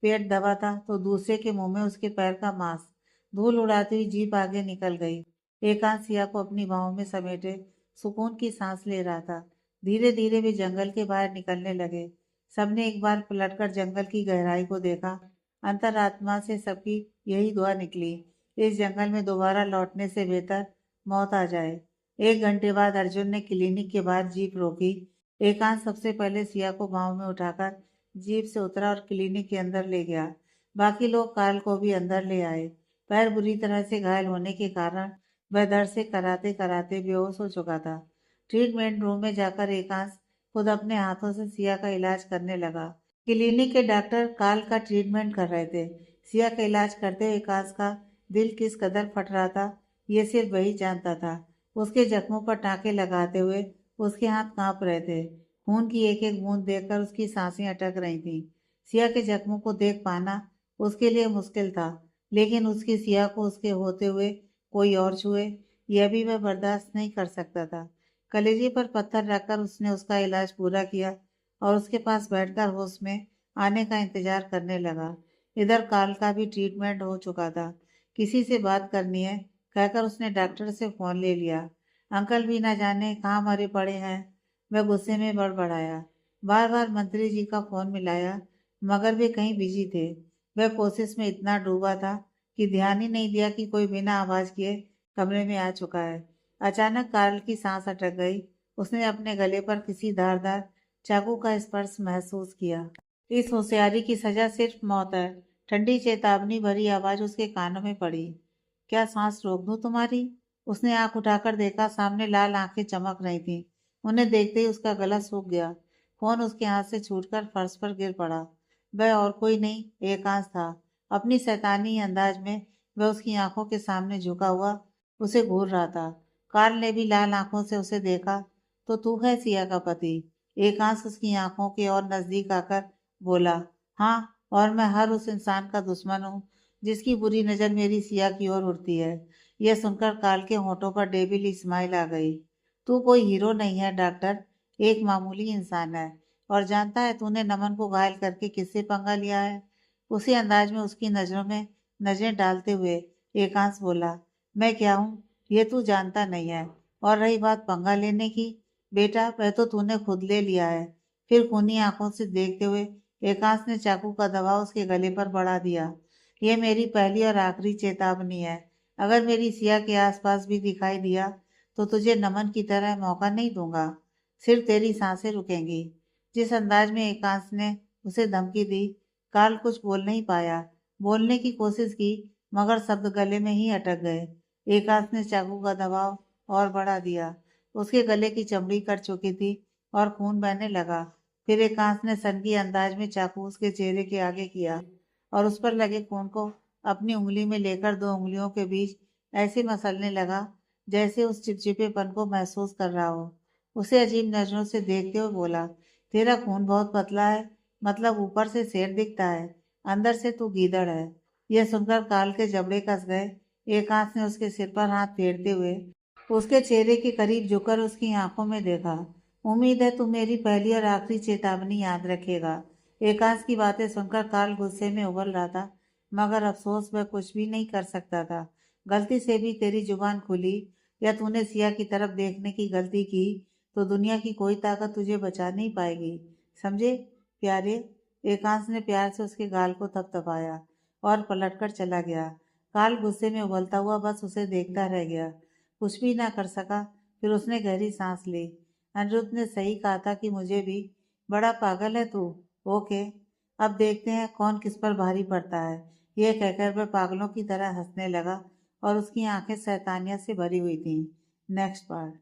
पेट दबा था तो दूसरे के मुंह में उसके पैर का मांस। धूल उड़ाती हुई जीप आगे निकल गई। एकांत सिया को अपनी बाहों में समेटे सुकून की सांस ले रहा था। धीरे धीरे वे जंगल के बाहर निकलने लगे। सबने एक बार पलटकर जंगल की गहराई को देखा। अंतरात्मा से सबकी यही दुआ निकली, इस जंगल में दोबारा लौटने से बेहतर मौत आ जाए। 1 घंटे बाद अर्जुन ने क्लिनिक के बाहर जीप रोकी। एकांत सबसे पहले सिया को बाहों में उठाकर जीप से उतरा और क्लिनिक के अंदर ले गया। बाकी लोग कार्ल को भी अंदर ले आए। पैर बुरी तरह से घायल होने के कारण वह दर्द से कराते कराते बेहोश हो चुका था। ट्रीटमेंट रूम में जाकर एकांश खुद अपने हाथों से सिया का इलाज करने लगा। क्लिनिक के डॉक्टर कार्ल का ट्रीटमेंट कर रहे थे। सिया का इलाज करते हुए एकांश का दिल किस कदर फट रहा था, ये सिर्फ वही जानता था। उसके जख्मों पर टाँके लगाते हुए उसके हाथ कांप रहे थे। खून की एक एक बूंद देखकर उसकी सांसें अटक रही थीं। सिया के जख्मों को देख पाना उसके लिए मुश्किल था, लेकिन उसकी सिया को उसके होते हुए कोई और छुए, यह भी वह बर्दाश्त नहीं कर सकता था। कलेजे पर पत्थर रखकर उसने उसका इलाज पूरा किया और उसके पास बैठकर होश में आने का इंतजार करने लगा। इधर कार्ल का भी ट्रीटमेंट हो चुका था। किसी से बात करनी है कहकर उसने डॉक्टर से फोन ले लिया। अंकल भी ना जाने कहाँ मरे पड़े हैं, वह गुस्से में बड़बड़ाया। बार बार मंत्री जी का फोन मिलाया, मगर वे कहीं बिजी थे। वह कोशिश में इतना डूबा था कि ध्यान ही नहीं दिया कि कोई बिना आवाज किए कमरे में आ चुका है। अचानक कार्ल की सांस अटक गई। उसने अपने गले पर किसी धारदार चाकू का स्पर्श महसूस किया। इस होशियारी की सजा सिर्फ मौत है। ठंडी चेतावनी भरी आवाज उसके कानों में पड़ी। क्या सांस रोक दूं तुम्हारी? उसने आंख उठाकर देखा, सामने लाल आंखें चमक रही थीं। उन्हें देखते ही उसका गला सूख गया। फोन उसके हाथ से छूटकर फर्श पर गिर पड़ा। वह और कोई नहीं, एकांश था। अपनी शैतानी अंदाज में वह उसकी आंखों के सामने झुका हुआ उसे घूर रहा था। कार्ल ने भी लाल आंखों से उसे देखा। तो तू है सिया का पति? एकांश उसकी आंखों के और नजदीक आकर बोला, हाँ, और मैं हर उस इंसान का दुश्मन हूँ जिसकी बुरी नजर मेरी सिया की ओर उड़ती है। यह सुनकर कार्ल के होठों पर डेविल स्माइल आ गई। तू कोई हीरो नहीं है डॉक्टर, एक मामूली इंसान है। और जानता है तूने नमन को घायल करके किससे पंगा लिया है? उसी अंदाज में उसकी नजरों में नजरें डालते हुए एकांश बोला, मैं क्या हूँ ये तू जानता नहीं है। और रही बात पंगा लेने की, बेटा वह तो तूने खुद ले लिया है। फिर खूनी आंखों से देखते हुए एकांश ने चाकू का दबाव उसके गले पर बढ़ा दिया। यह मेरी पहली और आखिरी चेतावनी है। अगर मेरी सिया के आसपास भी दिखाई दिया तो तुझे नमन की तरह मौका नहीं दूंगा। सिर्फ तेरी सांसें रुकेंगी। जिस अंदाज में एकांश ने उसे धमकी दी, कार्ल कुछ बोल नहीं पाया। बोलने की कोशिश की मगर शब्द गले में ही अटक गए। एकांश ने चाकू का दबाव और बढ़ा दिया। उसके गले की चमड़ी कट चुकी थी और खून बहने लगा। फिर एकांश ने सनकी अंदाज में चाकू उसके चेहरे के आगे किया और उस पर लगे खून को अपनी उंगली में लेकर दो उंगलियों के बीच ऐसे मसलने लगा जैसे उस चिपचिपेपन को महसूस कर रहा हो। उसे अजीब नजरों से देखते हुए बोला, तेरा खून बहुत पतला है, मतलब ऊपर से शेर दिखता है, अंदर से तू गीदड़ है। यह सुनकर काल के जबड़े कस गए। एकांश ने उसके सिर पर हाथ फेरते हुए उसके चेहरे के करीब झुककर उसकी आंखों में देखा। उम्मीद है तू मेरी पहली और आखिरी चेतावनी याद रखेगा। एकांश की बातें सुनकर कार्ल गुस्से में उबल रहा था, मगर अफसोस वह कुछ भी नहीं कर सकता था। गलती से भी तेरी जुबान खुली या तूने सिया की तरफ देखने की गलती की तो दुनिया की कोई ताकत तुझे बचा नहीं पाएगी, समझे प्यारे। एकांश ने प्यार से उसके गाल को थपथपाया और पलटकर चला गया। कार्ल गुस्से में उबलता हुआ बस उसे देखता रह गया, कुछ भी ना कर सका। फिर उसने गहरी सांस ली। अनिरुद्ध ने सही कहा था कि मुझे भी बड़ा पागल है तू। ओके, अब देखते हैं कौन किस पर भारी पड़ता है। यह कहकर वह पागलों की तरह हंसने लगा और उसकी आंखें शैतानियत से भरी हुई थीं। Next part.